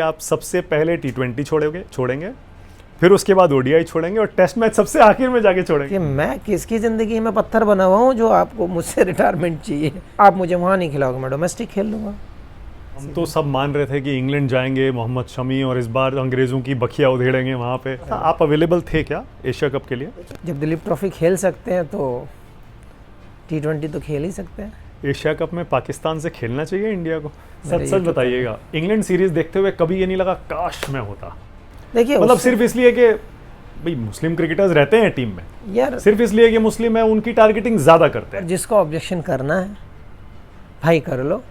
आप सबसे पहले T20 छोड़ेंगे, फिर उसके बाद ओडीआई छोड़ेंगे और टेस्ट मैच सबसे आखिर में जाके छोड़ेंगे। कि मैं किसकी ज़िंदगी में पत्थर बना हुआ हूँ जो आपको मुझसे रिटायरमेंट चाहिए। आप मुझे वहाँ नहीं खिलाओगे, मैं डोमेस्टिक खेल लूँगा। हम तो सब मान रहे थे कि इंग्लैंड जाएंगे मोहम्मद शमी और इस बार अंग्रेज़ों की बखिया उधेड़ेंगे वहाँ पे। आप अवेलेबल थे क्या एशिया कप के लिए? जब दिलीप ट्रॉफी खेल सकते हैं तो T20 तो खेल ही सकते हैं। एशिया कप में पाकिस्तान से खेलना चाहिए इंडिया को? मेरे सच ये सच तो बताइएगा, इंग्लैंड सीरीज देखते हुए कभी ये नहीं लगा काश मैं होता? देखिए मतलब उससे- सिर्फ इसलिए कि भाई मुस्लिम क्रिकेटर्स रहते हैं टीम में, यार सिर्फ इसलिए कि मुस्लिम है उनकी टारगेटिंग ज़्यादा करते हैं। जिसको ऑब्जेक्शन करना है भाई कर लो,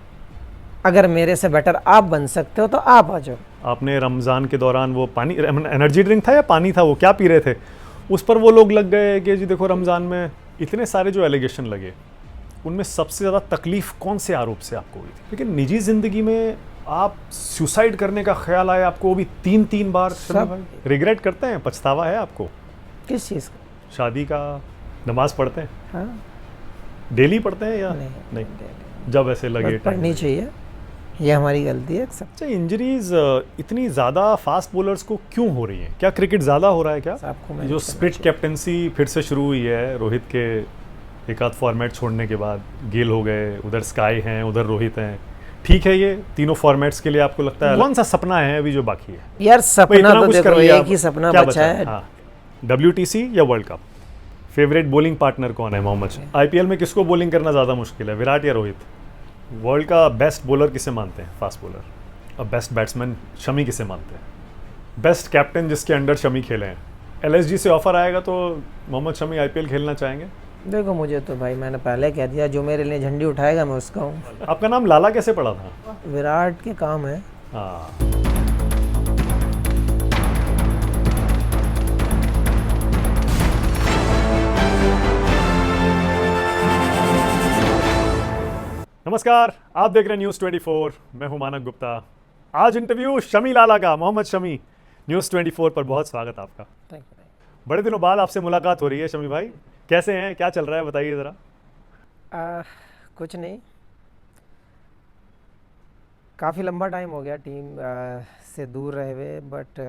अगर मेरे से बेटर आप बन सकते हो तो आप आ जाओ। आपने रमज़ान के दौरान वो पानी एनर्जी ड्रिंक था या पानी था, वो क्या पी रहे थे, उस पर वो लोग लग गए कि जी देखो रमज़ान में इतने सारे जो एलिगेशन लगे उनमें सबसे ज़्यादा तकलीफ कौन से आरोप से आपको हुई थी? लेकिन निजी ज़िंदगी में आप सुसाइड करने का ख्याल आया आपको, वो भी तीन बार। सब रिग्रेट करते हैं, पछतावा है आपको? किस चीज़ का? शादी का? नमाज पढ़ते हैं? हाँ डेली पढ़ते हैं या नहीं, जब ऐसे लगे बस पढ़नी चाहिए, ये हमारी गलती है। सब अच्छा, इंजरीज इतनी ज़्यादा फास्ट बॉलर्स को क्यों हो रही हैं? क्या क्रिकेट ज़्यादा हो रहा है क्या? आपको जो मैनेज स्प्लिट कैप्टेंसी फिर से शुरू हुई है रोहित के एक आध फॉर्मेट छोड़ने के बाद, गेल हो गए, उधर स्काई हैं, उधर रोहित हैं, ठीक है ये तीनों फॉर्मेट्स के लिए आपको लगता है कौन सा सपना है अभी जो बाकी है? यार सपना इतना तो कुछ देखो कर लिया, एक ही सपना क्या बचा है। हाँ, WTC या world cup? Favourite bowling partner कौन है मोहम्मद शमी? आईपीएल में किसको बॉलिंग करना ज़्यादा मुश्किल है, विराट या रोहित? वर्ल्ड का बेस्ट बॉलर किसे मानते हैं, फास्ट बॉलर? और बेस्ट बैट्समैन शमी किसे मानते हैं? बेस्ट कैप्टन जिसके अंडर शमी खेले हैं? LSG से ऑफर आएगा तो मोहम्मद शमी आईपीएल खेलना चाहेंगे? देखो मुझे तो भाई मैंने पहले कह दिया, जो मेरे लिए झंडी उठाएगा मैं उसका हूँ। आपका नाम लाला कैसे पड़ा था? विराट के काम है। हाँ, नमस्कार, आप देख रहे हैं न्यूज़ 24। मैं हूं मानक गुप्ता। आज इंटरव्यू शमी लाला का, मोहम्मद शमी। न्यूज़ 24 पर बहुत स्वागत आपका। Thank you. बड़े दिनों बाद आपसे मुलाकात हो रही है शमी भाई, कैसे हैं, क्या चल रहा है बताइए ज़रा। कुछ नहीं, काफ़ी लंबा टाइम हो गया टीम से दूर रहे हुए, बट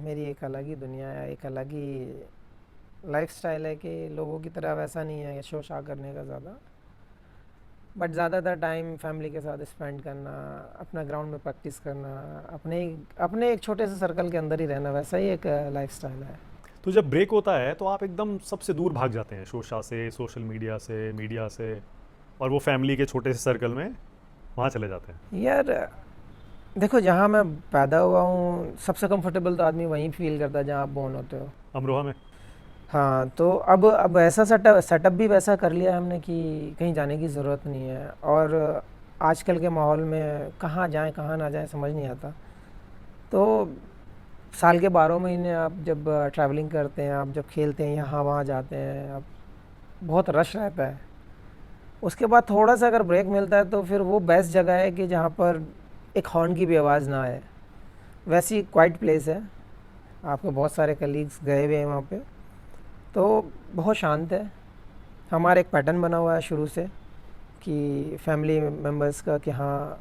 मेरी एक अलग ही दुनिया है, एक अलग ही लाइफस्टाइल है कि लोगों की तरह वैसा नहीं है शो शा करने का ज़्यादा, बट ज़्यादातर टाइम फैमिली के साथ स्पेंड करना, अपना ग्राउंड में प्रैक्टिस करना, अपने एक छोटे से सर्कल के अंदर ही रहना, वैसा ही एक लाइफस्टाइल है। तो जब ब्रेक होता है तो आप एकदम सबसे दूर भाग जाते हैं, शोशा से, सोशल मीडिया से, और वो फैमिली के छोटे से सर्कल में वहाँ चले जाते हैं? यार देखो, जहाँ मैं पैदा हुआ हूँ सबसे कंफर्टेबल तो आदमी वहीं फील करता है जहाँ आप बोर्न होते हो। अमरोहा में? हाँ, तो अब ऐसा सेटअप भी वैसा कर लिया हमने कि कहीं जाने की ज़रूरत नहीं है, और आजकल के माहौल में कहाँ जाएं कहाँ ना जाएं समझ नहीं आता। तो साल के 12 महीने आप जब ट्रैवलिंग करते हैं, आप जब खेलते हैं, यहाँ वहाँ जाते हैं, आप बहुत रश रहता है। उसके बाद थोड़ा सा अगर ब्रेक मिलता है तो फिर वो बेस्ट जगह है कि जहाँ पर एक हॉर्न की भी आवाज़ ना आए, वैसी क्वाइट प्लेस है। आपके बहुत सारे कलीग्स गए हुए हैं वहाँ पे, तो बहुत शांत है। हमारा एक पैटर्न बना हुआ है शुरू से कि फैमिली मेम्बर्स का, कि हाँ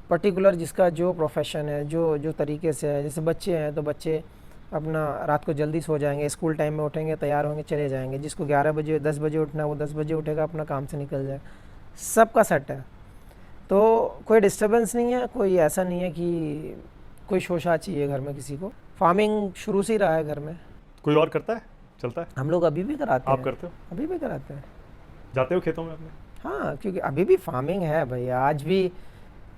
पर्टिकुलर जिसका जो प्रोफेशन है, जो तरीके से है, जैसे बच्चे हैं तो बच्चे अपना रात को जल्दी सो जाएंगे, स्कूल टाइम में उठेंगे, तैयार होंगे, चले जाएंगे। जिसको 11 बजे 10 बजे उठना है वो 10 बजे उठेगा, अपना काम से निकल जाए। सबका सेट है, तो कोई डिस्टर्बेंस नहीं है, कोई ऐसा नहीं है कि कोई शोशा चाहिए घर में किसी को। फार्मिंग शुरू से ही रहा है घर में। कोई और करता है, चलता है? हम लोग अभी भी कराते हैं। आप करते हो? अभी भी कराते हैं। जाते हो खेतों में अपने? हाँ, क्योंकि अभी भी फार्मिंग है भैया।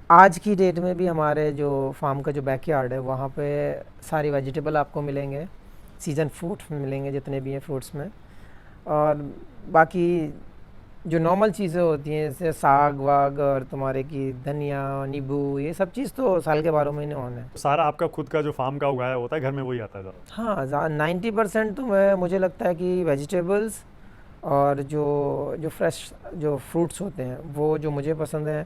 आज की डेट में भी हमारे जो फार्म का जो बैकयार्ड है वहाँ पे सारी वेजिटेबल आपको मिलेंगे, सीजन फ्रूट्स मिलेंगे जितने भी हैं फ्रूट्स में, और बाकी जो नॉर्मल चीज़ें होती हैं जैसे साग वाग और तुम्हारे की धनिया नींबू, ये सब चीज़ तो साल के 12 महीने ऑन है। सारा आपका खुद का जो फार्म का उगाया होता है घर में वही आता है ज़्यादा? हाँ, 90% तो मुझे लगता है कि वेजिटेबल्स और जो फ्रेश जो फ्रूट्स होते हैं वो जो मुझे पसंद है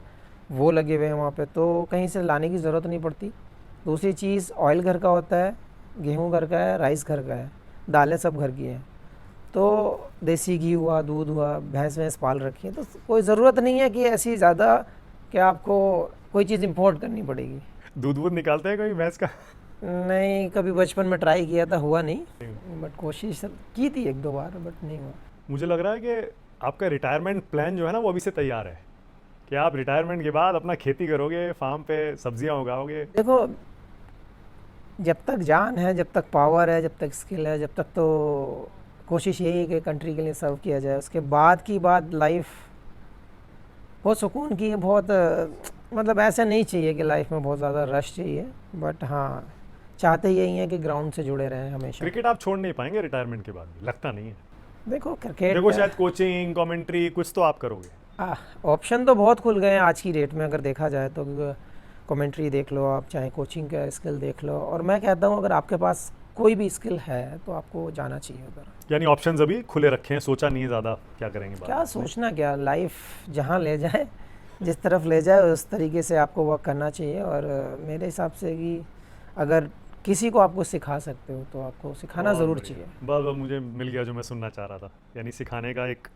वो लगे हुए हैं वहाँ पे, तो कहीं से लाने की ज़रूरत नहीं पड़ती। दूसरी चीज़, ऑयल घर का होता है, गेहूँ घर का है, राइस घर का है, दालें सब घर की हैं, तो देसी घी हुआ, दूध हुआ, भैंस पाल रखी है, तो कोई ज़रूरत नहीं है कि ऐसी ज़्यादा कि आपको कोई चीज़ इंपोर्ट करनी पड़ेगी। दूध वूध निकालते हैं कोई भैंस का? नहीं, कभी बचपन में ट्राई किया था, हुआ नहीं, बट कोशिश की थी एक दो बार, बट नहीं हुआ। मुझे लग रहा है कि आपका रिटायरमेंट प्लान जो है ना वो अभी से तैयार है, कि आप रिटायरमेंट के बाद अपना खेती करोगे, फार्म पे सब्जियां उगाओगे। देखो, जब तक जान है, जब तक पावर है, जब तक स्किल है, जब तक तो कोशिश यही है कि कंट्री के लिए सर्व किया जाए। उसके बाद की बात लाइफ बहुत सुकून की है, बहुत मतलब ऐसा नहीं चाहिए कि लाइफ में बहुत ज़्यादा रश चाहिए, बट हाँ चाहते यही हैं कि ग्राउंड से जुड़े रहें हमेशा। क्रिकेट आप छोड़ नहीं पाएंगे रिटायरमेंट के बाद भी, लगता नहीं है। देखो क्रिकेट, देखो शायद कोचिंग, कमेंट्री कुछ तो आप करोगे। ऑप्शन तो बहुत खुल गए हैं आज की डेट में, अगर देखा जाए तो। कमेंट्री देख लो आप, चाहे कोचिंग का स्किल देख लो, और मैं कहता हूँ अगर आपके पास कोई भी स्किल है तो आपको जाना चाहिए उधर। यानी ऑप्शंस अभी खुले रखे हैं, सोचा नहीं है ज़्यादा क्या करेंगे बाद क्या में। सोचना, क्या, लाइफ जहाँ ले जाए, जिस तरफ ले जाए उस तरीके से आपको वर्क करना चाहिए। और मेरे हिसाब से कि अगर किसी को आपको सिखा सकते हो तो आपको सिखाना बहुत ज़रूर बढ़िया। चाहिए। बस बस मुझे मिल गया जो मैं सुनना चाह रहा था, यानी सिखाने का एक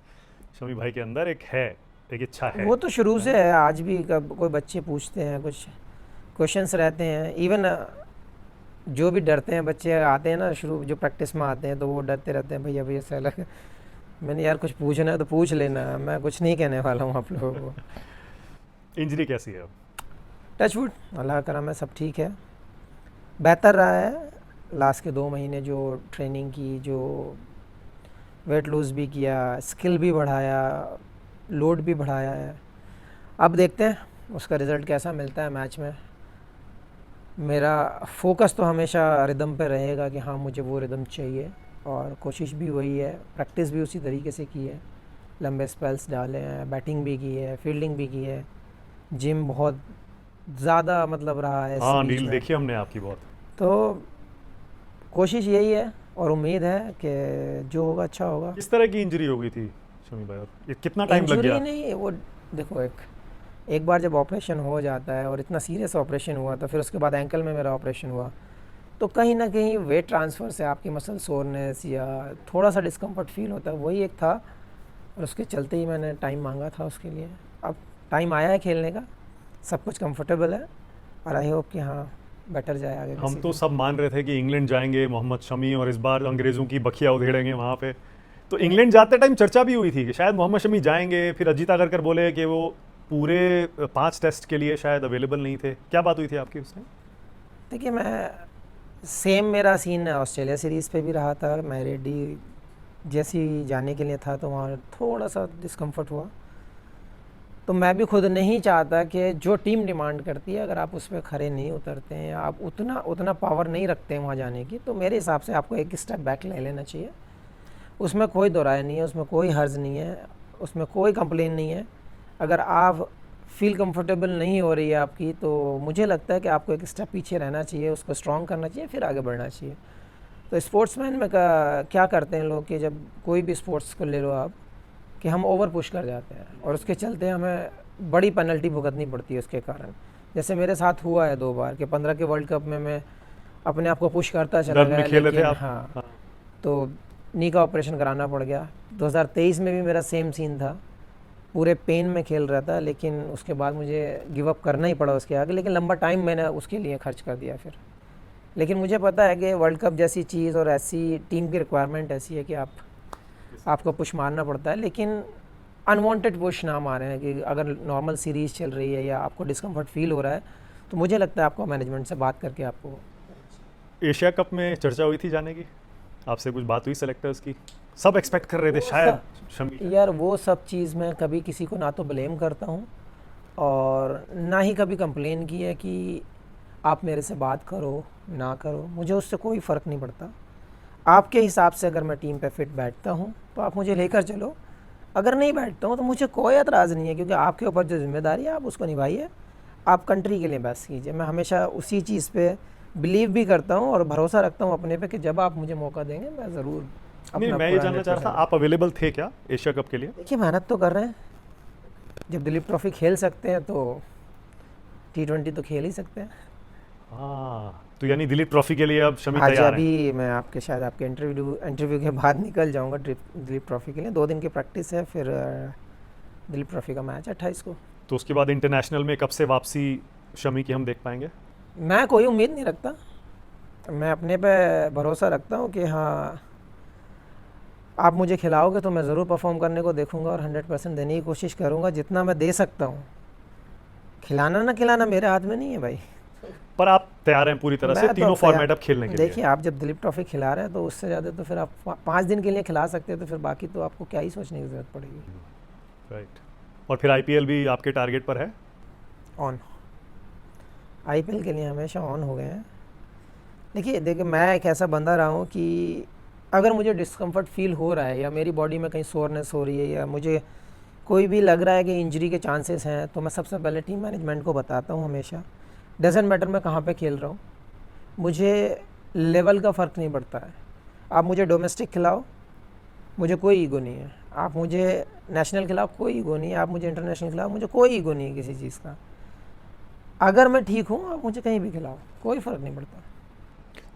शमी भाई के अंदर एक है, एक इच्छा है। वो तो शुरू से है, आज भी कब कोई बच्चे पूछते हैं, कुछ क्वेश्चंस रहते हैं, इवन जो भी डरते हैं बच्चे आते हैं ना, शुरू जो प्रैक्टिस में आते हैं तो वो डरते रहते हैं, भैया भैया से लगे। मैंने यार कुछ पूछना है तो पूछ लेना, मैं कुछ नहीं कहने वाला हूँ आप लोगों को। इंजरी कैसी है अब? टचवुड, अल्लाह का करम है, सब ठीक है, बेहतर रहा है। लास्ट के 2 महीने जो ट्रेनिंग की, जो वेट लूज़ भी किया, स्किल भी बढ़ाया, लोड भी बढ़ाया है, अब देखते हैं उसका रिज़ल्ट कैसा मिलता है मैच में। मेरा फोकस तो हमेशा रिदम पे रहेगा कि हाँ मुझे वो रिदम चाहिए, और कोशिश भी वही है, प्रैक्टिस भी उसी तरीके से की है, लंबे स्पेल्स डाले हैं, बैटिंग भी की है, फील्डिंग भी की है, जिम बहुत ज़्यादा मतलब रहा है इस हाँ बीच रील में। देखी हमने आपकी बहुत। तो कोशिश यही है और उम्मीद है कि जो होगा अच्छा होगा। किस तरह की इंजरी हो गई थी शमी भाई, और ये कितना टाइम लग इंजरी गया? नहीं, वो देखो एक बार जब ऑपरेशन हो जाता है, और इतना सीरियस ऑपरेशन हुआ था, फिर उसके बाद एंकल में मेरा ऑपरेशन हुआ, तो कहीं ना कहीं वेट ट्रांसफ़र से आपकी मसल सोरनेस या थोड़ा सा डिस्कम्फर्ट फील होता है, वही एक था, और उसके चलते ही मैंने टाइम मांगा था उसके लिए। अब टाइम आया है खेलने का, सब कुछ कंफर्टेबल है, और आई होप कि हाँ बेटर जाए आगे। हम किसी तो को। सब मान रहे थे कि इंग्लैंड जाएंगे मोहम्मद शमी, और इस बार अंग्रेज़ों की बखिया उधेड़ेंगे वहाँ पे। तो इंग्लैंड जाते टाइम चर्चा भी हुई थी कि शायद मोहम्मद शमी जाएंगे, फिर अजीत आगरकर बोले कि वो पूरे 5 टेस्ट के लिए शायद अवेलेबल नहीं थे। क्या बात हुई थी आपकी उससे? देखिए, मैं सेम मेरा सीन ऑस्ट्रेलिया सीरीज़ पे भी रहा था, मैं रेडी जैसी जाने के लिए था, तो वहाँ थोड़ा सा डिस्कम्फर्ट हुआ। तो मैं भी खुद नहीं चाहता कि जो टीम डिमांड करती है अगर आप उस पर खरे नहीं उतरते हैं, आप उतना पावर नहीं रखते हैं वहाँ जाने की, तो मेरे हिसाब से आपको एक स्टेप बैक ले लेना चाहिए। उसमें कोई दो राय नहीं है, उसमें कोई हर्ज नहीं है, उसमें कोई कंप्लेन नहीं है। अगर आप फील कंफर्टेबल नहीं हो रही है आपकी, तो मुझे लगता है कि आपको एक स्टेप पीछे रहना चाहिए, उसको स्ट्रॉन्ग करना चाहिए, फिर आगे बढ़ना चाहिए। तो स्पोर्ट्समैन में क्या करते हैं लोग कि जब कोई भी स्पोर्ट्स को ले लो आप, कि हम ओवर पुश कर जाते हैं, और उसके चलते हमें बड़ी पेनल्टी भुगतनी पड़ती है उसके कारण। जैसे मेरे साथ हुआ है 2 बार कि 15 के वर्ल्ड कप में मैं अपने आप को पुश करता चला दर्द गया, में खेल रहे थे लेकिन आप? हाँ, तो नी का ऑपरेशन कराना पड़ गया। 2023 में भी मेरा सेम सीन था, पूरे पेन में खेल रहा था, लेकिन उसके बाद मुझे गिव अप करना ही पड़ा उसके आगे, लेकिन लंबा टाइम मैंने उसके लिए खर्च कर दिया फिर। लेकिन मुझे पता है कि वर्ल्ड कप जैसी चीज़ और ऐसी टीम की रिक्वायरमेंट ऐसी है कि आपको पुश मारना पड़ता है, लेकिन अनवांटेड पुश ना मारें। कि अगर नॉर्मल सीरीज़ चल रही है या आपको डिस्कम्फर्ट फील हो रहा है, तो मुझे लगता है आपको मैनेजमेंट से बात करके आपको। एशिया कप में चर्चा हुई थी जाने की, आपसे कुछ बात हुई सेलेक्टर्स की? सब एक्सपेक्ट कर रहे थे शायद शमी। यार वो सब चीज़ मैं कभी किसी को ना तो ब्लेम करता हूँ, और ना ही कभी कंप्लेन की है कि आप मेरे से बात करो ना करो, मुझे उससे कोई फ़र्क नहीं पड़ता। आपके हिसाब से अगर मैं टीम पे फिट बैठता हूँ तो आप मुझे लेकर चलो, अगर नहीं बैठता हूँ तो मुझे कोई एतराज़ नहीं है, क्योंकि आपके ऊपर जो जिम्मेदारी है आप उसको निभाइए, आप कंट्री के लिए बेस्ट कीजिए। मैं हमेशा उसी चीज़ पे बिलीव भी करता हूँ और भरोसा रखता हूँ अपने पे कि जब आप मुझे मौका देंगे मैं ज़रूर नहीं, मैं ये जानना चाह रहा था आप अवेलेबल थे क्या एशिया कप के लिए? देखिए, मेहनत तो कर रहे हैं, जब दिलीप ट्रॉफी खेल सकते हैं तो T20 तो खेल ही सकते हैं। हाँ, तो यानी दिलीप ट्रॉफी के लिए अब शमी आज तैयार है? अभी मैं आपके इंटरव्यू के बाद निकल जाऊंगा दिलीप ट्रॉफी के लिए, 2 दिन की प्रैक्टिस है, फिर दिलीप ट्रॉफी का मैच है 28 को। तो उसके बाद इंटरनेशनल में कब से वापसी शमी की हम देख पाएंगे? मैं कोई उम्मीद नहीं रखता, मैं अपने पे भरोसा रखता हूँ कि हाँ आप मुझे खिलाओगे तो मैं ज़रूर परफॉर्म करने को देखूँगा और 100% देने की कोशिश करूँगा जितना मैं दे सकता हूँ। खिलाना ना खिलाना मेरे हाथ में नहीं है भाई। पर आप तैयार हैं पूरी तरह से मैं तो तीनों अब तैयार- फॉर्मेट अब खेलने के लिए? देखिए आप जब दिलीप ट्रॉफी खिला रहे हैं तो उससे ज़्यादा तो फिर आप 5 दिन के लिए खिला सकते हैं, तो फिर बाकी तो आपको क्या ही सोचने की ज़रूरत पड़ेगी। राइट। और फिर आईपीएल भी आपके टारगेट पर है? ऑन, आईपीएल के लिए हमेशा ऑन हो गए हैं। देखिए मैं एक ऐसा बंदा रहा हूँ कि अगर मुझे डिस्कम्फर्ट फील हो रहा है या मेरी बॉडी में कहीं सोरनेस हो रही है या मुझे कोई भी लग रहा है कि इंजरी के चांसेस हैं, तो मैं सबसे पहले टीम मैनेजमेंट को बताता हूँ हमेशा। डजेंट मैटर मैं कहाँ पे खेल रहा हूँ, मुझे लेवल का फ़र्क नहीं पड़ता है। आप मुझे डोमेस्टिक खिलाओ, मुझे कोई ईगो नहीं है। आप मुझे नेशनल खिलाओ, कोई ईगो नहीं है। आप मुझे इंटरनेशनल खिलाओ, मुझे कोई ईगो नहीं है किसी चीज़ का। अगर मैं ठीक हूँ आप मुझे कहीं भी खिलाओ, कोई फ़र्क नहीं पड़ता।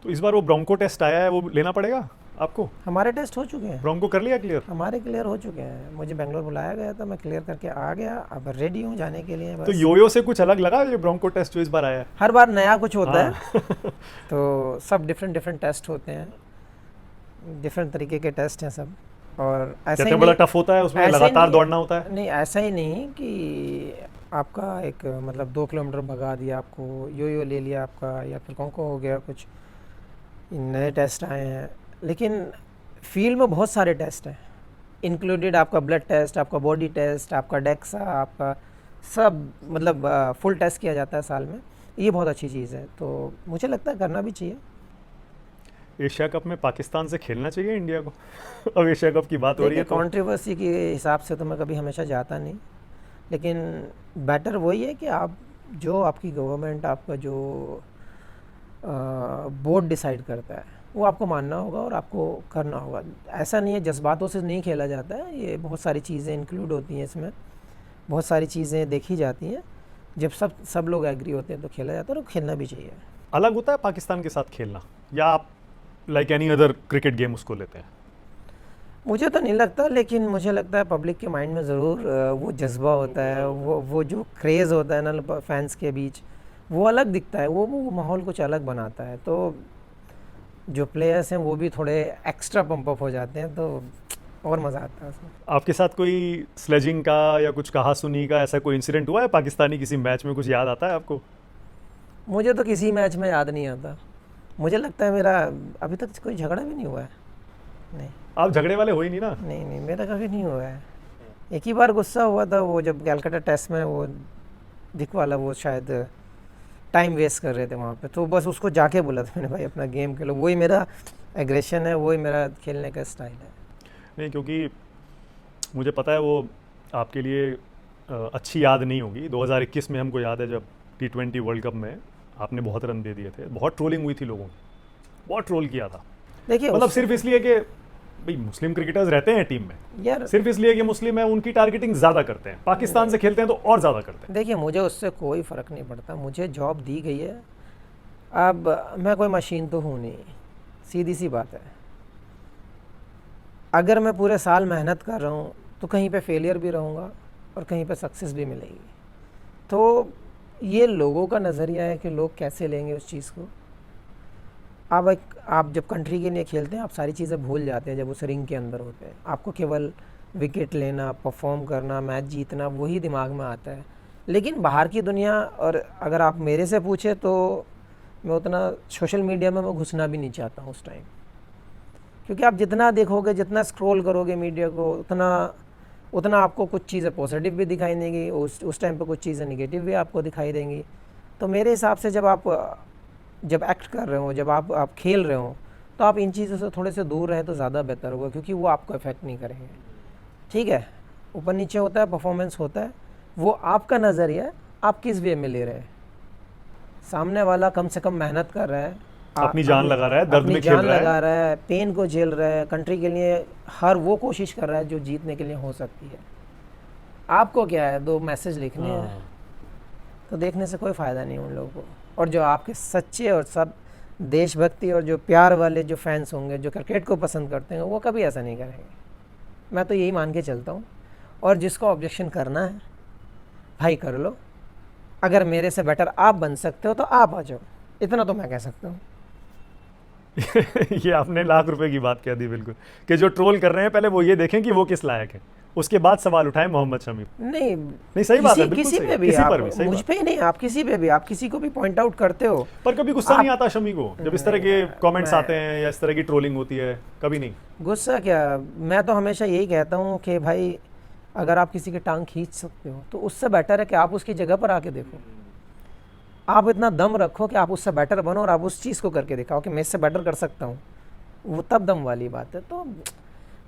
तो इस बार वो ब्रोंको टेस्ट आया है, वो लेना पड़ेगा आपको? हमारे टेस्ट हो चुके हैं, ब्रोंको कर लिया क्लियर? हमारे क्लियर हो चुके हैं। मुझे बेंगलोर बुलाया गया था, मैं क्लियर करके आ गया, अब रेडी हूँ जाने के लिए। तो बस योयो से कुछ अलग लगा ये ब्रोंको टेस्ट जो इस बार आया है? हर बार नया कुछ होता है, हाँ। तो सब डिफरेंट टेस्ट होते हैं, डिफरेंट तरीके के टेस्ट हैं सब। और ऐसा कहते ही हैं बड़ा नहीं, टफ होता है, उसमें ऐसा ही लगातार नहीं- दौड़ना होता है? नहीं ऐसा ही नहीं कि आपका एक मतलब 2 किलोमीटर भगा दिया आपको, यो ले लिया आपका, या फिर कौन हो गया कुछ, नए टेस्ट आए हैं। लेकिन फील्ड में बहुत सारे टेस्ट हैं, इंक्लूडेड आपका ब्लड टेस्ट, आपका बॉडी टेस्ट, आपका डेक्सा, आपका सब मतलब फुल टेस्ट किया जाता है साल में। ये बहुत अच्छी चीज़ है, तो मुझे लगता है करना भी चाहिए। एशिया कप में पाकिस्तान से खेलना चाहिए इंडिया को? अब एशिया कप की बात हो रही है तो कंट्रोवर्सी के हिसाब से तो मैं कभी हमेशा जाता नहीं, लेकिन बेटर वही है कि आप जो आपकी गवर्नमेंट, आपका जो बोर्ड डिसाइड करता है वो आपको मानना होगा और आपको करना होगा। ऐसा नहीं है, जज्बातों से नहीं खेला जाता है, ये बहुत सारी चीज़ें इंक्लूड होती हैं इसमें, बहुत सारी चीज़ें देखी जाती हैं। जब सब लोग एग्री होते हैं तो खेला जाता है, और खेलना भी चाहिए। अलग होता है पाकिस्तान के साथ खेलना, या आप like any other cricket game उसको लेते हैं? मुझे तो नहीं लगता, लेकिन मुझे लगता है पब्लिक के माइंड में ज़रूर वो जज्बा होता है, वो जो क्रेज़ होता है ना फैंस के बीच, वो अलग दिखता है, वो माहौल कुछ अलग बनाता है। तो जो प्लेयर्स हैं वो भी थोड़े एक्स्ट्रा पंप अप हो जाते हैं, तो और मज़ा आता है उसमें। आपके साथ कोई स्लेजिंग का या कुछ कहा सुनी का ऐसा कोई इंसिडेंट हुआ है पाकिस्तानी किसी मैच में, कुछ याद आता है आपको? मुझे तो किसी मैच में याद नहीं आता। मुझे लगता है मेरा अभी तक कोई झगड़ा भी नहीं हुआ है। नहीं आप झगड़े वाले हो ही नहीं ना? नहीं, मेरा कभी नहीं हुआ है। एक ही बार गुस्सा हुआ था, वो जब कैलकाटा टेस्ट में वो दिख वाला, वो शायद टाइम वेस्ट कर रहे थे वहाँ पे, तो बस उसको जाके बोला था मैंने, भाई अपना गेम खेलो। वही मेरा एग्रेशन है, वही मेरा खेलने का स्टाइल है। नहीं, क्योंकि मुझे पता है वो आपके लिए अच्छी याद नहीं होगी। 2021 में हमको याद है जब T20 वर्ल्ड कप में आपने बहुत रन दे दिए थे, बहुत ट्रोलिंग हुई थी लोगों की, बहुत ट्रोल किया था। देखिए मतलब सिर्फ इसलिए कि भाई मुस्लिम क्रिकेटर्स रहते हैं टीम में, यार, सिर्फ इसलिए कि मुस्लिम है उनकी टारगेटिंग ज़्यादा करते हैं, पाकिस्तान से खेलते हैं तो और ज़्यादा करते हैं। देखिए मुझे उससे कोई फ़र्क नहीं पड़ता, मुझे जॉब दी गई है। अब मैं कोई मशीन तो हूँ नहीं, सीधी सी बात है। अगर मैं पूरे साल मेहनत कर रहा हूँ तो कहीं पे फेलियर भी रहूँगा और कहीं पे सक्सेस भी मिलेगी। तो ये लोगों का नज़रिया है कि लोग कैसे लेंगे उस चीज़ को। आप जब कंट्री के लिए खेलते हैं आप सारी चीज़ें भूल जाते हैं जब उस रिंग के अंदर होते हैं। आपको केवल विकेट लेना, परफॉर्म करना, मैच जीतना, वही दिमाग में आता है। लेकिन बाहर की दुनिया, और अगर आप मेरे से पूछे तो मैं उतना सोशल मीडिया में मैं घुसना भी नहीं चाहता हूँ उस टाइम, क्योंकि आप जितना देखोगे, जितना स्क्रॉल करोगे मीडिया को, उतना आपको कुछ चीज़ें पॉजिटिव भी दिखाई देंगी, उस टाइम पे कुछ चीज़ें नेगेटिव भी आपको दिखाई देंगी। तो मेरे हिसाब से जब एक्ट कर रहे हो, जब आप खेल रहे हो, तो आप इन चीज़ों से थोड़े से दूर रहें तो ज़्यादा बेहतर होगा, क्योंकि वो आपको इफेक्ट नहीं करेंगे। ठीक है, ऊपर नीचे होता है, परफॉर्मेंस होता है, वो आपका नज़रिया है, आप किस वे में ले रहे हैं। सामने वाला कम से कम मेहनत कर रहा है, अपनी जान लगा रहा है, दर्द में खेल रहा है, लगा रहा है, पेन को झेल रहा है, कंट्री के लिए हर वो कोशिश कर रहा है जो जीतने के लिए हो सकती है। आपको क्या है, 2 मैसेज लिखने हैं, तो देखने से कोई फ़ायदा नहीं उन लोगों को। और जो आपके सच्चे और सब देशभक्ति और जो प्यार वाले जो फैंस होंगे, जो क्रिकेट को पसंद करते हैं, वो कभी ऐसा नहीं करेंगे। मैं तो यही मान के चलता हूँ। और जिसको ऑब्जेक्शन करना है भाई कर लो, अगर मेरे से बेटर आप बन सकते हो तो आप आ जाओ। इतना तो मैं कह सकता हूँ। ये आपने लाख रुपए की बात कह दी बिल्कुल, कि जो ट्रोल कर रहे हैं पहले वो ये देखें कि वो किस लायक है, उसके बाद सवाल उठाएं मोहम्मद शमी। नहीं नहीं सही बात है, बिल्कुल किसी सही पे है, भी किसी आप, पर भी सही मुझ बात। पे ही नहीं, आप किसी पे भी, आप किसी को भी पॉइंट आउट करते हो। पर कभी गुस्सा नहीं आता शमी को जब इस तरह के कमेंट्स मैं- आते हैं या इस तरह की ट्रोलिंग होती है? कभी नहीं? गुस्सा क्या, मैं तो हमेशा यही कहता हूँ कि भाई अगर आप किसी की टांग खींच सकते हो तो उससे बेटर है कि आप उसकी जगह पर आके देखो। आप इतना दम रखो कि आप उससे बेटर बनो और आप उस चीज़ को करके दिखाओ कि मैं इससे बेटर कर सकता हूँ, वो तब दम वाली बात है। तो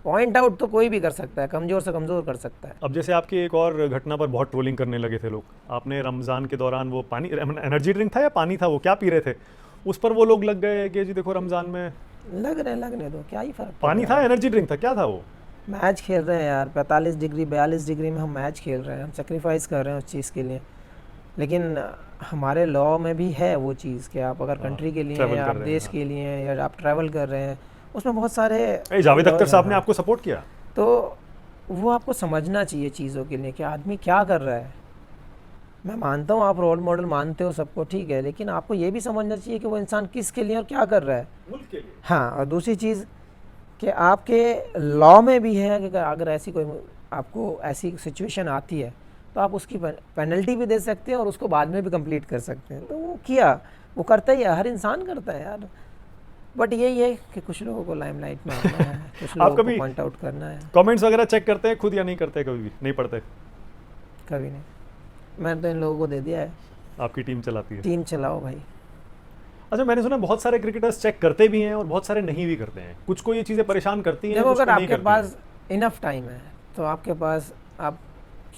पॉइंट आउट तो कोई भी कर सकता है, कमज़ोर से कमज़ोर कर सकता है। अब जैसे आपकी एक और घटना पर बहुत ट्रोलिंग करने लगे थे लोग, आपने रमज़ान के दौरान वो पानी, एनर्जी ड्रिंक था या पानी था, वो क्या पी रहे थे, उस पर वो लोग लग गए कि जी देखो रमज़ान में लगने दो, क्या ही फर्क पानी पड़ रहा था, है। एनर्जी ड्रिंक था, क्या था वो? मैच खेल रहे हैं यार, 45 डिग्री 42 डिग्री में हम मैच खेल रहे हैं, हम सेक्रीफाइस कर रहे हैं उस चीज़ के लिए। लेकिन हमारे लॉ में भी है वो चीज़ कि आप अगर कंट्री के लिए travel हैं, कर आप रहे हैं, देश हाँ। के लिए हैं, या आप ट्रैवल कर रहे हैं, उसमें बहुत सारे जावेद अख्तर laws साहब हैं, ने हाँ। आपको सपोर्ट किया? तो वो आपको समझना चाहिए चीज़ों के लिए कि आदमी क्या कर रहा है। मैं मानता हूँ आप रोल मॉडल मानते हो सबको, ठीक है, लेकिन आपको ये भी समझना चाहिए कि वो इंसान किसके लिए और क्या कर रहा है। मुल्क के लिए। हाँ, और दूसरी चीज़ कि आपके लॉ में भी है कि अगर ऐसी कोई आपको ऐसी सिचुएशन आती है तो आप उसकी पेनल्टी भी दे सकते हैं और उसको बाद में भी कंप्लीट कर सकते हैं। तो वो किया, वो करता ही है, हर इंसान करता है यार। बट यही है कि कुछ लोगों को लाइमलाइट में आना है, कुछ लोगों कभी को पॉइंट आउट करना है। कमेंट्स वगैरह चेक करते हैं खुद या नहीं करते? कभी भी नहीं पढ़ते? कभी नहीं, मैंने तो इन लोगों को दे दिया है, आपकी टीम चलाती है? टीम चलाओ भाई। अच्छा, मैंने सुना बहुत सारे क्रिकेटर्स चेक करते भी हैं और बहुत सारे नहीं भी करते हैं, कुछ को ये चीज़ें परेशान करती हैं, देखो कुछ को अगर नहीं आपके करती पास इनफ टाइम है तो आपके पास, आप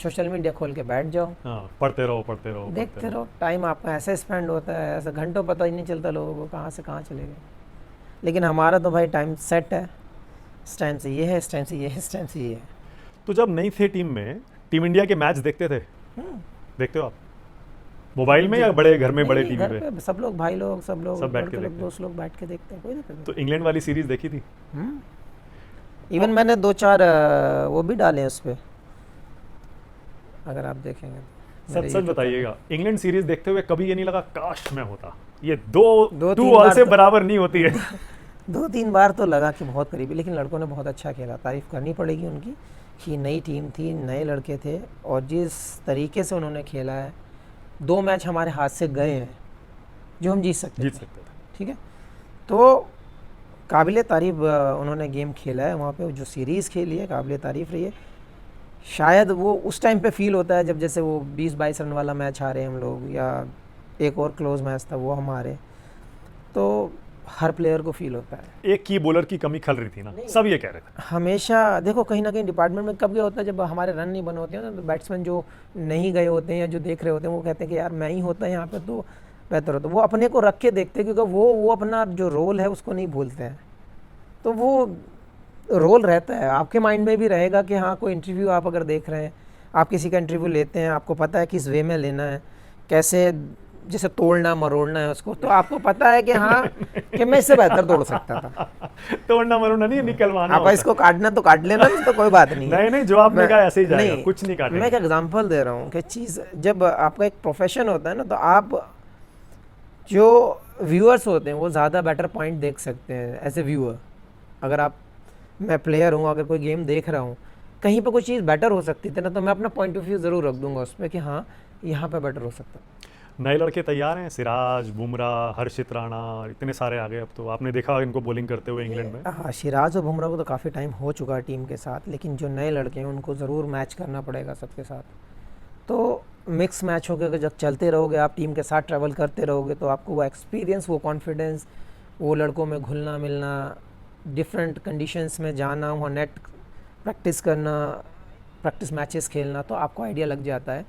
सोशल मीडिया खोल के बैठ जाओ, हैं। हाँ, पढ़ते रहो पढ़ते रहो देखते रहो। टाइम आपका ऐसे स्पेंड होता है, ऐसे घंटों पता ही नहीं चलता लोगों को कहाँ से कहाँ चले गए। लेकिन हमारा तो भाई टाइम सेट है, इस टाइम से ये है, इस टाइम से ये है, इस टाइम से ये है। तो जब नहीं थे टीम में, टीम इंडिया के मैच देखते थे? देखते हो आप मोबाइल में या बड़े घर में, बड़े नहीं, टीवी घर पे? पे सब लोग, भाई लोग, सब लोग, सब बैठ के लड़के लोग, देखते हैं। दोस्त लोग बैठ के देखते हैं, कोई दिक्कत तो इंग्लैंड वाली सीरीज देखी थी? नहीं। इवन मैंने 2-4 वो भी डाले हैं उस पर, अगर आप देखेंगे तो। सच मेरे सच YouTube बताइएगा, इंग्लैंड सीरीज देखते हुए कभी ये नहीं लगा काश मैं होता? ये दो दो टू तीन ऑल बार से तो- बराबर नहीं होती है। 2-3 बार तो लगा कि बहुत करीबी, लेकिन लड़कों ने बहुत अच्छा खेला, तारीफ़ करनी पड़ेगी उनकी कि नई टीम थी, नए लड़के थे और जिस तरीके से उन्होंने खेला है, 2 मैच हमारे हाथ से गए हैं जो हम जीत सकते जीत थे, सकते थे। ठीक है। तो काबिल तारीफ़ उन्होंने गेम खेला है वहाँ पे, जो सीरीज़ खेली है काबिल तारीफ़ रही है। शायद वो उस टाइम पे फील होता है जब जैसे वो 20-22 रन वाला मैच हारे हम लोग, या एक और क्लोज मैच था वो हम हारे, तो हर प्लेयर को फील होता है। एक की बॉलर की कमी खल रही थी ना, सब ये कह रहे थे। हमेशा देखो कहीं ना कहीं डिपार्टमेंट में कब क्या होता है, जब हमारे रन नहीं बने होते हैं ना, तो बैट्समैन जो नहीं गए होते हैं या जो देख रहे होते हैं वो कहते हैं कि यार मैं ही होता है यहाँ पे तो बेहतर होता। वो अपने को रख के देखते हैं क्योंकि वो अपना जो रोल है उसको नहीं भूलते हैं। तो वो रोल रहता है, आपके माइंड में भी रहेगा कि हाँ कोई इंटरव्यू आप अगर देख रहे हैं, आप किसी का इंटरव्यू लेते हैं, आपको पता है किस वे में लेना है, कैसे जैसे तोड़ना मरोड़ना है उसको, तो आपको पता है कि हाँ कि मैं इससे बेहतर तोड़ सकता था। तोड़ना मरोड़ना नहीं, निकलवाना आप होता इसको काटना तो काट लेना, तो कोई बात नहीं है। नहीं नहीं, जो आपने मैं- कहा ऐसे ही जाएगा, नहीं, कुछ नहीं काटेंगे। मैं एक एग्जांपल दे रहा हूँ कि चीज़ जब आपका एक प्रोफेशन होता है ना, तो आप जो व्यूअर्स होते हैं वो ज़्यादा बेटर पॉइंट देख सकते हैं एज ए व्यूअर। अगर आप, मैं प्लेयर हूँ, अगर कोई गेम देख रहा हूँ, कहीं पे कोई चीज़ बेटर हो सकती थी ना, तो मैं अपना पॉइंट ऑफ व्यू ज़रूर रख दूंगा उस पर कि हाँ यहाँ पे बेटर हो सकता है। नए लड़के तैयार हैं, सिराज, बुमराह, हर्षित राणा, इतने सारे आ गए। अब तो आपने देखा इनको बॉलिंग करते हुए इंग्लैंड में। हाँ, सिराज और बुमराह को तो काफ़ी टाइम हो चुका है टीम के साथ, लेकिन जो नए लड़के हैं उनको ज़रूर मैच करना पड़ेगा सबके साथ। तो मिक्स मैच होकर के जब चलते रहोगे, आप टीम के साथ ट्रैवल करते रहोगे, तो आपको वो एक्सपीरियंस, वो कॉन्फिडेंस, वो लड़कों में घुलना मिलना, डिफरेंट कंडीशंस में जाना, वहाँ नेट प्रैक्टिस करना, प्रैक्टिस मैचेस खेलना, तो आपको आइडिया लग जाता है।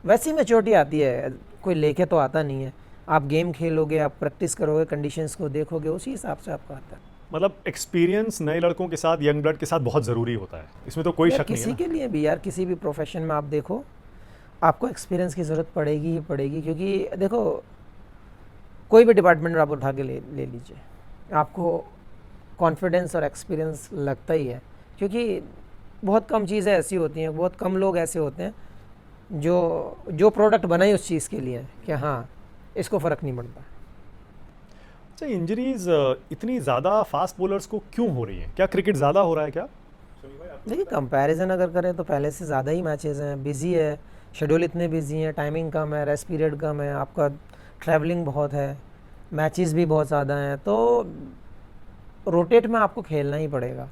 वैसी मैच्योरिटी आती है, कोई लेके तो आता नहीं है। आप गेम खेलोगे, आप प्रैक्टिस करोगे, कंडीशंस को देखोगे, उसी हिसाब से आपका आता है। मतलब एक्सपीरियंस नए लड़कों के साथ, यंग ब्लड के साथ बहुत ज़रूरी होता है, इसमें तो कोई यार शक नहीं है किसी ना। के लिए भी यार, किसी भी प्रोफेशन में आप देखो, आपको एक्सपीरियंस की ज़रूरत पड़ेगी ही पड़ेगी। क्योंकि देखो कोई भी डिपार्टमेंट आप उठा के ले लीजिए, आपको कॉन्फिडेंस और एक्सपीरियंस लगता ही है। क्योंकि बहुत कम चीज़ें ऐसी होती हैं, बहुत कम लोग ऐसे होते हैं जो प्रोडक्ट बनाए उस चीज़ के लिए कि हाँ इसको फ़र्क नहीं पड़ता। अच्छा, इंजरीज इतनी ज़्यादा फास्ट बॉलर्स को क्यों हो रही हैं? क्या क्रिकेट ज़्यादा हो रहा है क्या? देखिए कंपैरिजन अगर करें तो पहले से ज़्यादा ही मैचेस हैं, बिजी है, शेड्यूल इतने बिजी हैं, टाइमिंग कम है, रेस्ट पीरियड कम है, आपका ट्रैवलिंग बहुत है, मैचेस भी बहुत ज़्यादा हैं, तो रोटेट में आपको खेलना ही पड़ेगा।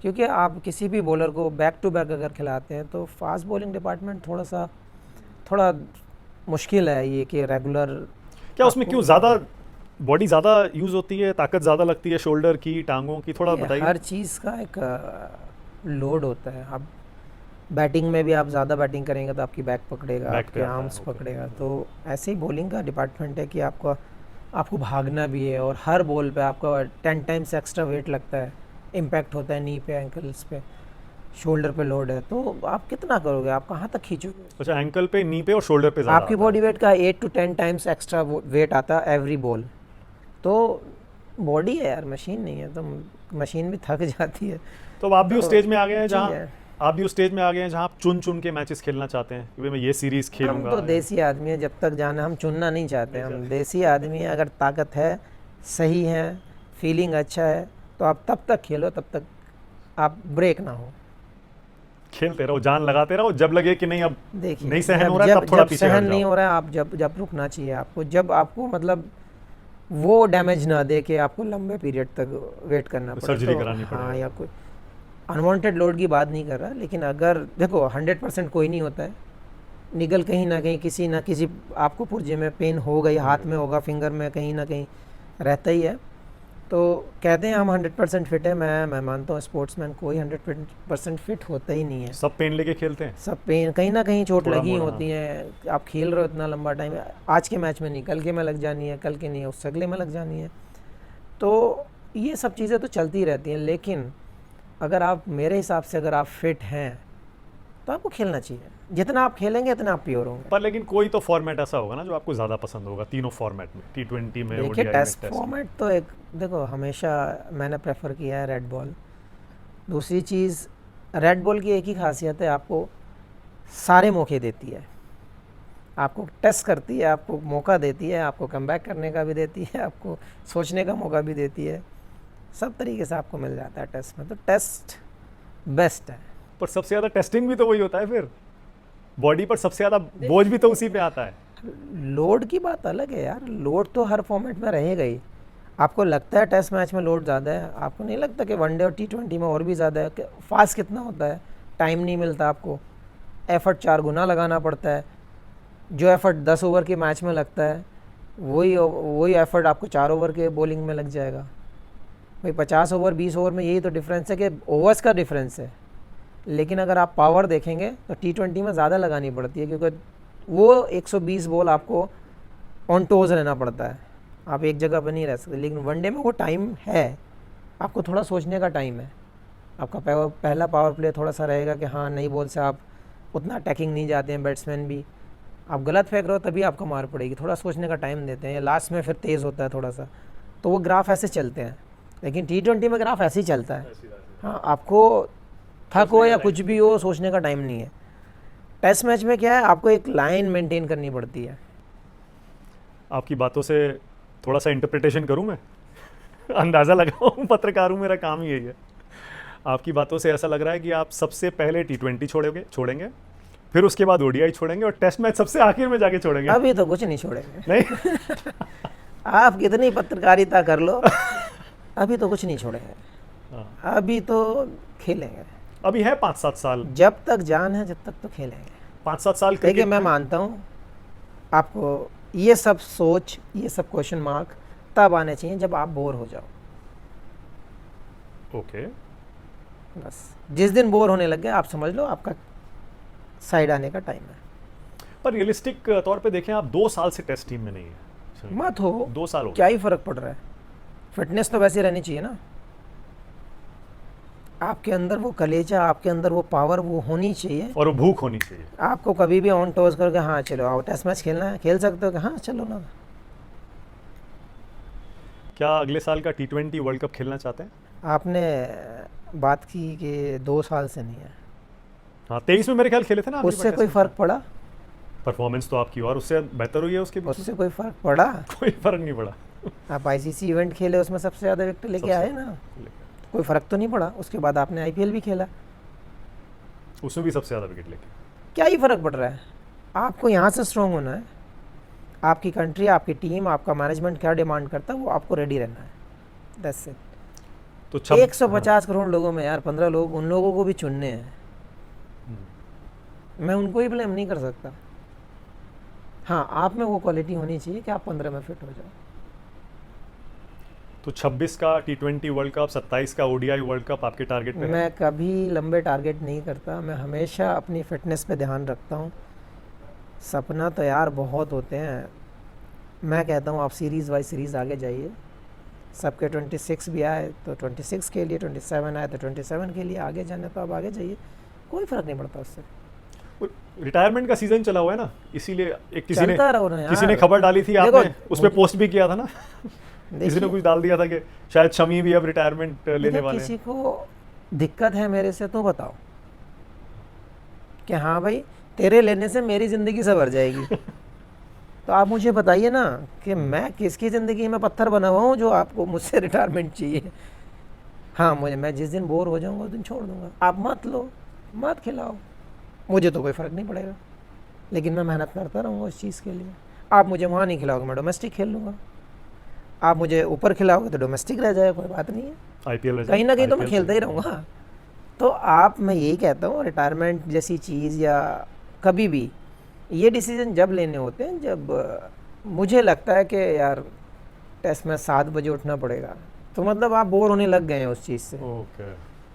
क्योंकि आप किसी भी बॉलर को बैक टू बैक अगर खिलाते हैं तो फास्ट बॉलिंग डिपार्टमेंट थोड़ा मुश्किल है ये कि रेगुलर। क्या उसमें क्यों ज़्यादा बॉडी ज़्यादा यूज़ होती है, ताकत ज़्यादा लगती है, शोल्डर की, टांगों की? थोड़ा बताइए। हर चीज़ का एक लोड होता है। आप बैटिंग में भी आप ज़्यादा बैटिंग करेंगे तो आपकी बैक पकड़ेगा, बैक पे आपके आता है, आर्म्स ओके। पकड़ेगा, तो ऐसे ही बॉलिंग का डिपार्टमेंट है कि आपको भागना भी है और हर बॉल पे आपका 10 टाइम्स एक्स्ट्रा वेट लगता है, इम्पैक्ट होता है नी पे, एंकल्स पे, शोल्डर पे लोड है, तो आप कितना करोगे, आप कहाँ तक खींचोगे? अच्छा, एंकल पे, नी पे और शोल्डर पे ज़्यादा आपकी आता बॉडी वेट का 8 to 10 टाइम्स एक्स्ट्रा वेट आता है एवरी बॉल। तो बॉडी है यार, मशीन नहीं है, तो मशीन भी थक जाती है। है। तो अब आप भी उस तो स्टेज में आ गए हैं ठीक जहाँ है। आप भी उस स्टेज में आ गए हैं जहाँ आप चुन चुन के मैचेस खेलना चाहते हैं कि भाई मैं ये सीरीज़ हम खेलूंगा। तो देसी आदमी है, जब तक जाना हम चुनना नहीं चाहते, हम देसी आदमी हैं। अगर ताकत है, सही है, फीलिंग अच्छा है, तो आप तब तक खेलो, तब तक आप ब्रेक ना हो। खेलते रहो, जान लगाते रहो, जब लगे कि नहीं अब देखिए नहीं सहन जब हो रहा है जब तब थोड़ा जब पीछे हट सहन नहीं जाओ। हो रहा है, आप जब रुकना चाहिए आपको, जब आपको मतलब वो डैमेज ना दे कि आपको लंबे पीरियड तक वेट करना पड़े, सर्जरी तो करानी हाँ, पड़े। या कोई अनवांटेड लोड की बात नहीं कर रहा, लेकिन अगर देखो 100% कोई नहीं होता है, निगल कहीं ना कहीं किसी ना किसी आपको पुर्जे में पेन हो गई, हाथ में होगा, फिंगर में कहीं ना कहीं रहता ही है। तो कहते हैं हम 100% फिट है, मैं मानता हूँ स्पोर्ट्समैन कोई 100% फिट होता ही नहीं है। सब पेन लेके खेलते हैं। सब पेन कहीं ना कहीं चोट थोड़ा लगी मोड़ा, होती है, आप खेल रहे हो इतना लंबा टाइम, आज के मैच में नहीं, कल के में लग जानी है, कल के नहीं उससे अगले में लग जानी है, तो ये सब चीज़ें तो चलती रहती हैं। लेकिन अगर आप, मेरे हिसाब से अगर आप फिट हैं तो आपको खेलना चाहिए, जितना आप खेलेंगे इतना आप प्योर होंगे। पर लेकिन कोई तो फॉर्मेट ऐसा होगा ना जो आपको ज़्यादा पसंद होगा तीनों फॉर्मेट में, T20 में, देखिए ODI में, टेस्ट टेस्ट में। फॉर्मेट तो एक, देखो हमेशा मैंने प्रेफर किया है रेड बॉल। दूसरी चीज़, रेड बॉल की एक ही खासियत है, आपको सारे मौके देती है, आपको टेस्ट करती है, आपको मौका देती है, आपको कमबैक करने का भी देती है, आपको सोचने का मौका भी देती है, सब तरीके से आपको मिल जाता है टेस्ट में। तो टेस्ट बेस्ट है। पर सबसे ज़्यादा टेस्टिंग भी तो वही होता है, फिर बॉडी पर सबसे ज़्यादा बोझ भी तो उसी पे आता है। लोड की बात अलग है यार, लोड तो हर फॉर्मेट में रहेगा ही। आपको लगता है टेस्ट मैच में लोड ज़्यादा है, आपको नहीं लगता कि वनडे और T20 में और भी ज़्यादा है? फास्ट कितना होता है, टाइम नहीं मिलता आपको, एफर्ट 4 गुना लगाना पड़ता है। जो एफर्ट 10 ओवर के मैच में लगता है, वही एफर्ट आपको 4 ओवर के बॉलिंग में लग जाएगा। भाई 50 ओवर 20 ओवर में यही तो डिफरेंस है कि ओवर्स का डिफरेंस है। लेकिन अगर आप पावर देखेंगे तो T20 में ज़्यादा लगानी पड़ती है, क्योंकि वो 120 बॉल आपको ऑन टोज रहना पड़ता है, आप एक जगह पर नहीं रह सकते। लेकिन वनडे में वो टाइम है, आपको थोड़ा सोचने का टाइम है, आपका पहला पावर प्ले थोड़ा सा रहेगा कि हाँ नई बॉल से आप उतना अटैकिंग नहीं जाते हैं, बैट्समैन भी, आप गलत फेंक रहे हो तभी आपको मार पड़ेगी, थोड़ा सोचने का टाइम देते हैं, लास्ट में फिर तेज़ होता है थोड़ा सा, तो वो ग्राफ ऐसे चलते हैं। लेकिन T20 में ग्राफ ऐसे ही चलता है, हाँ, आपको थक हो या कुछ भी हो, सोचने का टाइम नहीं है। टेस्ट मैच में क्या है, आपको एक लाइन मेंटेन करनी पड़ती है। आपकी बातों से थोड़ा सा इंटरप्रिटेशन करूं मैं अंदाज़ा लगाऊं, पत्रकार हूं, मेरा काम ही यही है। आपकी बातों से ऐसा लग रहा है कि आप सबसे पहले T20 छोड़ेंगे, फिर उसके बाद ODI छोड़ेंगे और टेस्ट मैच सबसे आखिर में जाके छोड़ेंगे। अभी तो कुछ नहीं छोड़ेंगे, नहीं आप कितनी पत्रकारिता कर लो, अभी तो कुछ नहीं छोड़ेंगे, हाँ। अभी तो खेलेंगे, अभी है 5-7 साल, जब तक जान है जब तक तो खेलेंगे। 5-7 साल देखिए क्रिकेट मैं में। मानता हूँ आपको ये सब सोच, ये सब क्वेश्चन मार्क तब आने चाहिए जब आप बोर हो जाओ। ओके, बस जिस दिन बोर होने लग गए, आप समझ लो आपका साइड आने का टाइम है। पर रियलिस्टिक तौर पे देखें, आप 2 साल से टेस्ट टीम में नहीं है। मत हो, 2 साल हो क्या ही फर्क पड़ रहा है, फिटनेस तो वैसे रहनी चाहिए ना, आपके अंदर वो कलेजा, आपके अंदर वो पावर वो होनी चाहिए। और वो भूख होनी चाहिए। आपको कभी भी ऑन टॉस करके हाँ चलो आओ टेस्ट मैच खेलना है, खेल सकते हो कि हाँ चलो ना। क्या अगले साल का T20 वर्ल्ड कप खेलना चाहते हैं? आपने बात की कि 2 साल से नहीं है, हाँ, 23 में मेरे ख्याल खेले थे ना। उससे कोई फर्क पड़ा? परफॉर्मेंस तो आपकी और उससे बेहतर हुई है, उसके उससे कोई फर्क पड़ा? कोई फर्क नहीं पड़ा। आप आईसीसी इवेंट खेले, उसमें सबसे ज़्यादा विकेट लेके सबसे आए ना, कोई फ़र्क तो नहीं पड़ा। उसके बाद आपने आईपीएल भी खेला, उसमें भी सबसे ज़्यादा विकेट लेके। क्या ही फ़र्क पड़ रहा है। आपको यहाँ से स्ट्रॉन्ग होना है, आपकी कंट्री, आपकी टीम, आपका मैनेजमेंट क्या डिमांड करता है वो आपको रेडी रहना है, दैट्स इट। तो 150 करोड़ लोगों में यार 15 लोग, उन लोगों को भी चुनने हैं, मैं उनको ही ब्लेम नहीं कर सकता। हाँ, आप में वो क्वालिटी होनी चाहिए कि आप 15 में फिट हो जाओ। तो 26 का T20 वर्ल्ड कप, 27 का ODI वर्ल्ड कप आपके टारगेट पे है? मैं कभी लंबे टारगेट नहीं करता, मैं हमेशा अपनी फिटनेस पे ध्यान रखता हूँ। सपना तो यार बहुत होते हैं, मैं कहता हूँ आप सीरीज़ बाई सीरीज़ आगे जाइए। सबके 26 भी आए तो 26 के लिए, 27 आए तो 27 के लिए, आगे जाना तो आप आगे जाइए, कोई फ़र्क नहीं पड़ता उससे। रिटायरमेंट का सीजन चला हुआ है ना, इसीलिए एक चलता रहो ना किसी ने यार। खबर डाली थी, देखो, आपने उस पर पोस्ट भी किया था ना। किसी ने देखिए, कुछ डाल दिया था कि शायद शमी भी अब रिटायरमेंट लेने देखो वाले किसी हैं। को दिक्कत है मेरे से तो बताओ कि हाँ भाई तेरे लेने से मेरी ज़िंदगी संवर जाएगी। तो आप मुझे बताइए ना कि मैं किसकी ज़िंदगी में पत्थर बना हुआ हूँ जो आपको मुझसे रिटायरमेंट चाहिए। हाँ, मैं जिस दिन बोर हो जाऊँगा उस दिन छोड़ दूँगा, आप मत लो, मत खिलाओ, मुझे तो कोई फ़र्क नहीं पड़ेगा, लेकिन मैं मेहनत करता रहूँगा उस चीज़ के लिए। आप मुझे वहाँ नहीं खिलाओगे, मैं डोमेस्टिक खेल लूँगा। आप मुझे ऊपर खिलाओगे तो डोमेस्टिक रह जाएगा, कोई बात नहीं है, IPL कहीं ना कहीं तो मैं IPL खेलता ही रहूँगा। तो आप, मैं यही कहता हूँ, रिटायरमेंट जैसी चीज़ या कभी भी ये डिसीजन जब लेने होते हैं जब मुझे लगता है कि यार टेस्ट में 7 बजे उठना पड़ेगा, तो मतलब आप बोर होने लग गए हैं उस चीज़ से, ओके।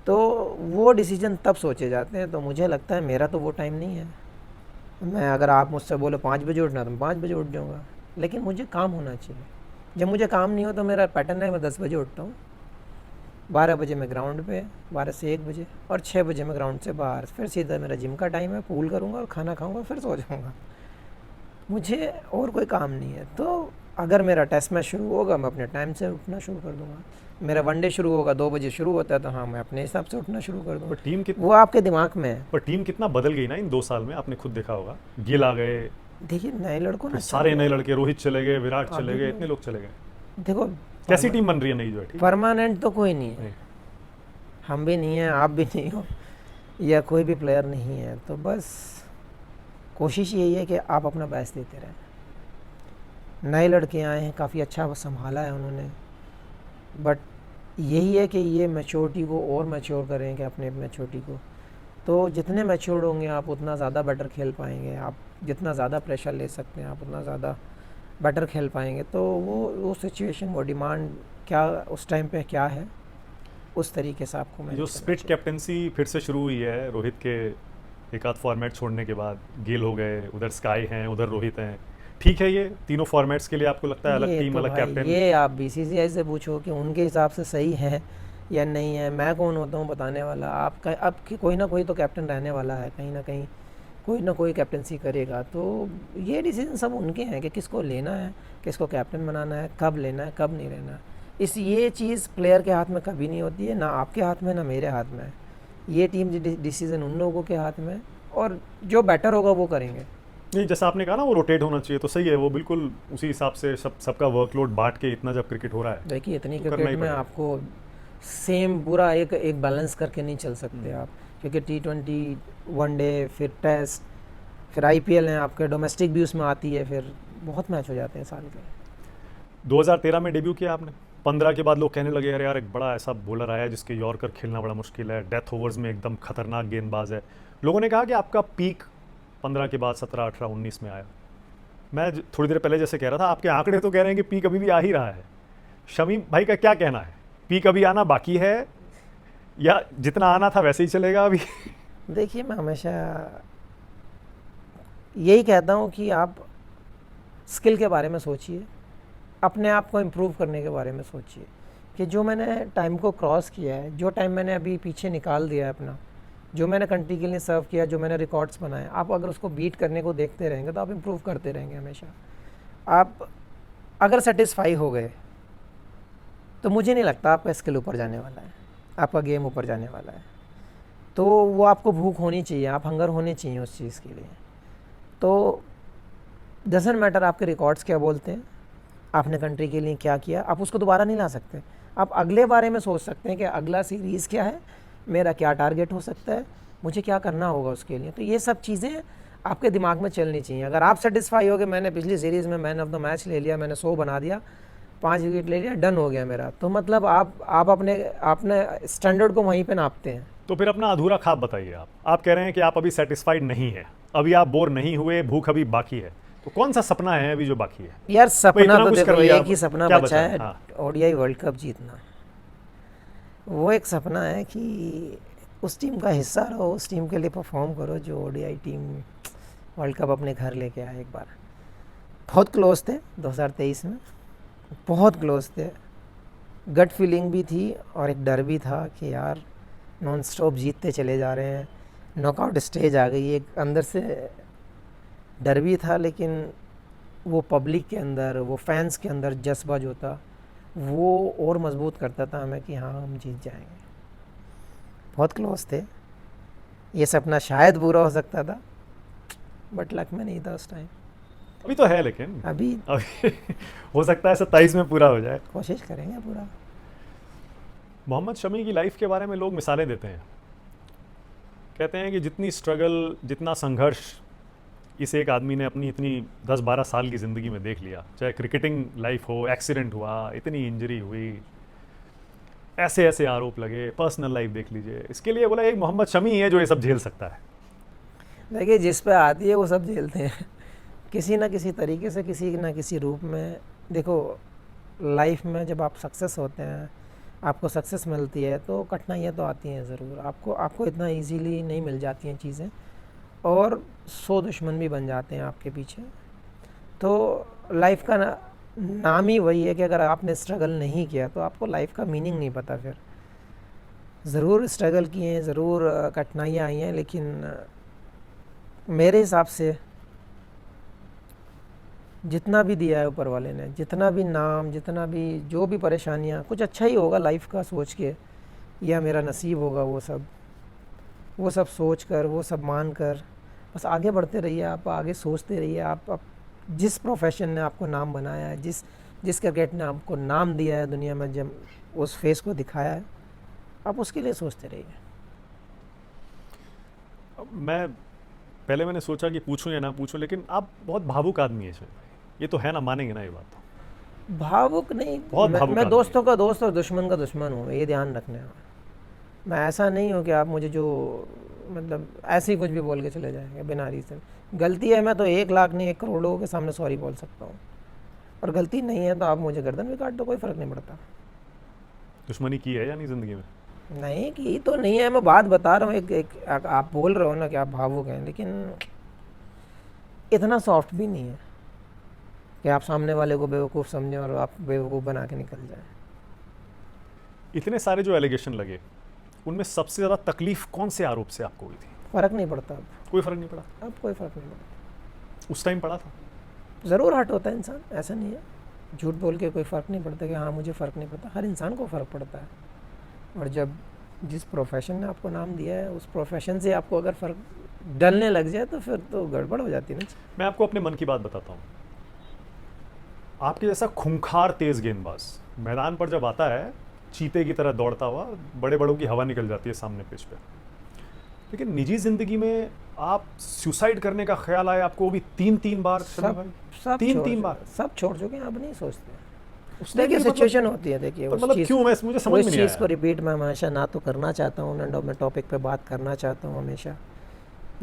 तो वो डिसीजन तब सोचे जाते हैं। तो मुझे लगता है मेरा तो वो टाइम नहीं है। मैं, अगर आप मुझसे बोलो 5 बजे उठना तो मैं 5 बजे उठ जाऊँगा, लेकिन मुझे काम होना चाहिए। जब मुझे काम नहीं हो तो मेरा पैटर्न है, मैं 10 बजे उठता हूँ, 12 बजे मैं ग्राउंड पे, 12 से 1 बजे, और 6 बजे मैं ग्राउंड से बाहर, फिर सीधा मेरा जिम का टाइम है, पूल करूँगा और खाना खाऊँगा, फिर सो जाऊँगा। मुझे और कोई काम नहीं है। तो अगर मेरा टेस्ट मैच शुरू होगा, मैं अपने टाइम से उठना शुरू कर दूँगा। मेरा वनडे शुरू होगा, 2 बजे शुरू होता है, तो हाँ मैं अपने हिसाब से उठना शुरू कर दूँगा। वो आपके दिमाग में है। पर टीम कितना बदल गई ना इन 2 साल में, आपने खुद देखा होगा। गिल आ गए, देखिए नए लड़कों ने, सारे नए लड़के, रोहित चले गए, विराट चले अभी गए, तो इतने लोग चले गए। देखो, कैसी टीम बन रही है नई जो है? ठीक परमानेंट तो कोई नहीं है, नहीं। हम भी नहीं हैं, आप भी नहीं हो, या कोई भी प्लेयर नहीं है। तो बस कोशिश यही है कि आप अपना बेस्ट देते रहें। नए लड़के आए हैं, काफ़ी अच्छा संभाला है उन्होंने, बट यही है कि ये मैच्योरिटी को और मैच्योर करें कि अपने मैच्योरिटी को। तो जितने मैच्योर होंगे आप उतना ज़्यादा बेटर खेल पाएंगे, आप जितना ज़्यादा प्रेशर ले सकते हैं आप उतना ज़्यादा बेटर खेल पाएंगे। तो वो सिचुएशन, वो डिमांड क्या उस टाइम पे क्या है, उस तरीके से आपको जो मैनेज स्प्लिट करना कैप्टनसी फिर से शुरू हुई है रोहित के एक आध फॉर्मेट छोड़ने के बाद, गिल हो गए, उधर स्काई हैं, उधर रोहित हैं, ठीक है? ये तीनों फॉर्मेट्स के लिए आपको लगता है अलग चाहिए। ये टीम, तो अलग भाई, कैप्टन? ये आप बीसीसीआई से पूछो कि उनके हिसाब से सही है या नहीं है, मैं कौन होता हूँ बताने वाला। आपका अब कोई ना कोई तो कैप्टन रहने वाला है, कहीं ना कहीं कोई ना कोई कैप्टनसी करेगा। तो ये डिसीजन सब उनके हैं कि किसको लेना है, किसको कैप्टन बनाना है, कब लेना है, कब नहीं लेना। ये चीज़ प्लेयर के हाथ में कभी नहीं होती है, ना आपके हाथ में ना मेरे हाथ में। ये टीम डिसीजन उन लोगों के हाथ में, और जो बेटर होगा वो करेंगे। नहीं, जैसा आपने कहा ना वो रोटेट होना चाहिए, तो सही है, वो बिल्कुल उसी हिसाब से सबका वर्कलोड बांट के, इतना जब क्रिकेट हो रहा है देखिए इतनी तो करना क्रिकेट ही में पड़ेगा। आपको सेम पूरा एक बैलेंस करके नहीं चल सकते आप, क्योंकि T20, वनडे, फिर टेस्ट, फिर आईपीएल है आपके, डोमेस्टिक भी उसमें आती है, फिर बहुत मैच हो जाते हैं साल के। 2013 में डेब्यू किया आपने, 15 के बाद लोग कहने लगे अरे यार एक बड़ा ऐसा बॉलर आया है जिसके यॉर्कर खेलना बड़ा मुश्किल है, डेथ ओवर्स में एकदम खतरनाक गेंदबाज है। लोगों ने कहा कि आपका पीक 15 के बाद 17, 18, 19 में आया। मैं थोड़ी देर पहले जैसे कह रहा था, आपके आंकड़े तो कह रहे हैं कि पीक अभी भी आ ही रहा है। शमीम भाई का क्या कहना है, पीक अभी आना बाकी है या जितना आना था वैसे ही चलेगा अभी? देखिए मैं हमेशा यही कहता हूँ कि आप स्किल के बारे में सोचिए, अपने आप को इम्प्रूव करने के बारे में सोचिए कि जो मैंने टाइम को क्रॉस किया है, जो टाइम मैंने अभी पीछे निकाल दिया है अपना, जो मैंने कंट्री के लिए सर्व किया, जो मैंने रिकॉर्ड्स बनाए, आप अगर उसको बीट करने को देखते रहेंगे तो आप इम्प्रूव करते रहेंगे हमेशा। आप अगर सेटिस्फाई हो गए तो मुझे नहीं लगता आपका स्किल ऊपर जाने वाला है, आपका गेम ऊपर जाने वाला है। तो वो आपको भूख होनी चाहिए, आप हंगर होने चाहिए उस चीज़ के लिए। तो डजंट मैटर आपके रिकॉर्ड्स क्या बोलते हैं, आपने कंट्री के लिए क्या किया, आप उसको दोबारा नहीं ला सकते। आप अगले बारे में सोच सकते हैं कि अगला सीरीज़ क्या है, मेरा क्या टारगेट हो सकता है, मुझे क्या करना होगा उसके लिए। तो ये सब चीज़ें आपके दिमाग में चलनी चाहिए। अगर आप सेटिस्फाई हो गए मैंने पिछली सीरीज़ में मैन ऑफ द मैच ले लिया, मैंने 100 बना दिया, 5 विकेट ले लिया, डन हो गया मेरा, तो मतलब आप अपने स्टैंडर्ड को वहीं पे नापते हैं। तो फिर अपना अधूरा ख्वाब बताइए। आप कह रहे हैं कि आप अभी सेटिस्फाइड नहीं है, अभी आप बोर नहीं हुए, भूख अभी बाकी है, तो कौन सा सपना है अभी जो बाकी है? यार सपना इतना तो कुछ देखो कर लिया, एक ही सपना क्या बचा बचा है? है, हाँ। ओडीआई वर्ल्ड कप जीतना। वो एक सपना है कि उस टीम का हिस्सा रहो, उस टीम के लिए परफॉर्म करो जो ओडीआई टीम वर्ल्ड कप अपने घर लेके आए एक बार। बहुत क्लोज थे 2023 में, बहुत क्लोज थे। गट फीलिंग भी थी और एक डर भी था कि यार नॉन स्टॉप जीतते चले जा रहे हैं, नॉकआउट स्टेज आ गई, एक अंदर से डर भी था, लेकिन वो पब्लिक के अंदर, वो फैंस के अंदर जज्बा जो था वो और मजबूत करता था हमें कि हाँ हम जीत जाएंगे। बहुत क्लोज थे, ये सपना शायद पूरा हो सकता था, बट लक में नहीं था उस टाइम। अभी तो है, लेकिन अभी अभी हो सकता है 27 में पूरा हो जाए। कोशिश करेंगे पूरा। मोहम्मद शमी की लाइफ के बारे में लोग मिसालें देते हैं, कहते हैं कि जितनी स्ट्रगल, जितना संघर्ष इस एक आदमी ने अपनी इतनी 10-12 साल की ज़िंदगी में देख लिया, चाहे क्रिकेटिंग लाइफ हो, एक्सीडेंट हुआ, इतनी इंजरी हुई, ऐसे ऐसे आरोप लगे, पर्सनल लाइफ देख लीजिए, इसके लिए बोला एक मोहम्मद शमी ही है जो ये सब झेल सकता है। देखिए जिस पे आती है वो सब झेलते हैं किसी ना किसी तरीके से, किसी ना किसी रूप में। देखो लाइफ में जब आप सक्सेस होते हैं, आपको सक्सेस मिलती है, तो कठिनाइयाँ तो आती हैं ज़रूर, आपको इतना इजीली नहीं मिल जाती हैं चीज़ें, और 100 दुश्मन भी बन जाते हैं आपके पीछे। तो लाइफ का नाम ही वही है कि अगर आपने स्ट्रगल नहीं किया तो आपको लाइफ का मीनिंग नहीं पता। फिर ज़रूर स्ट्रगल किए हैं, ज़रूर कठिनाइयाँ आई हैं, लेकिन मेरे हिसाब से जितना भी दिया है ऊपर वाले ने, जितना भी नाम, जितना भी जो भी परेशानियाँ, कुछ अच्छा ही होगा लाइफ का सोच के, या मेरा नसीब होगा, वो सब सोच कर, वो सब मान कर बस आगे बढ़ते रहिए। आप आगे सोचते रहिए। आप जिस प्रोफेशन ने आपको नाम बनाया है, जिस क्रिकेट ने आपको नाम दिया है दुनिया में, जब उस फेस को दिखाया है, आप उसके लिए सोचते रहिए। मैंने सोचा कि पूछूं या ना पूछूं, लेकिन आप बहुत भावुक आदमी है शमी भाई, ये तो है ना, मानेंगे ना ये बात? तो भावुक नहीं, बहुत भावुक मैं आदमी दोस्तों का दोस्त और दुश्मन का दुश्मन हूँ, ये ध्यान रखना है। मैं ऐसा नहीं हूँ कि आप मुझे जो मतलब ऐसे ही कुछ भी बोल के चले जाएंगे बिना रीज़न। गलती है मैं तो 1 लाख नहीं 1 करोड़ लोगों के सामने सॉरी बोल सकता हूँ, और गलती नहीं है तो आप मुझे गर्दन भी काट दो, कोई फ़र्क नहीं पड़ता। दुश्मनी की है या नहीं ज़िंदगी में? नहीं की तो नहीं है, मैं बात बता रहा हूँ। एक आप बोल रहे हो ना कि आप भावुक हैं, लेकिन इतना सॉफ्ट भी नहीं है कि आप सामने वाले को बेवकूफ़ समझें और आप बेवकूफ़ बना के निकल जाएं। इतने सारे जो एलिगेशन लगे, उनमें सबसे ज़्यादा तकलीफ कौन से आरोप से आपको हुई थी? फ़र्क नहीं पड़ता अब, कोई फ़र्क नहीं पड़ा? अब कोई फ़र्क नहीं पड़ता। उस टाइम पड़ा था? ज़रूर हर्ट होता है इंसान, ऐसा नहीं है, झूठ बोल के कोई फ़र्क नहीं पड़ता कि हाँ मुझे फ़र्क नहीं पड़ता। हर इंसान को फ़र्क पड़ता है, और जब जिस प्रोफेशन ने आपको नाम दिया है, उस प्रोफेशन से आपको अगर फ़र्क डलने लग जाए तो फिर तो गड़बड़ हो जाती है ना। मैं आपको अपने मन की बात बताता हूँ। आपके जैसा खूंखार तेज़ गेंदबाज मैदान पर जब आता है, चीते की तरह दौड़ता हुआ, बड़े बड़ों की हवा निकल जाती है सामने पिच पे, लेकिन निजी ज़िंदगी में आप सुसाइड करने का ख्याल आया आपको, वो भी 3-3 बार? सब 3-3 बार सब छोड़ चुके हैं, अब नहीं सोचते। उसने देखिए भी सिचुएशन होती है, देखिए मतलब क्यों, मैं मुझे समझ में नहीं चीज़ को आया। रिपीट मैं हमेशा ना तो करना चाहता हूँ, ना मैं टॉपिक पे बात करना चाहता हूँ हमेशा।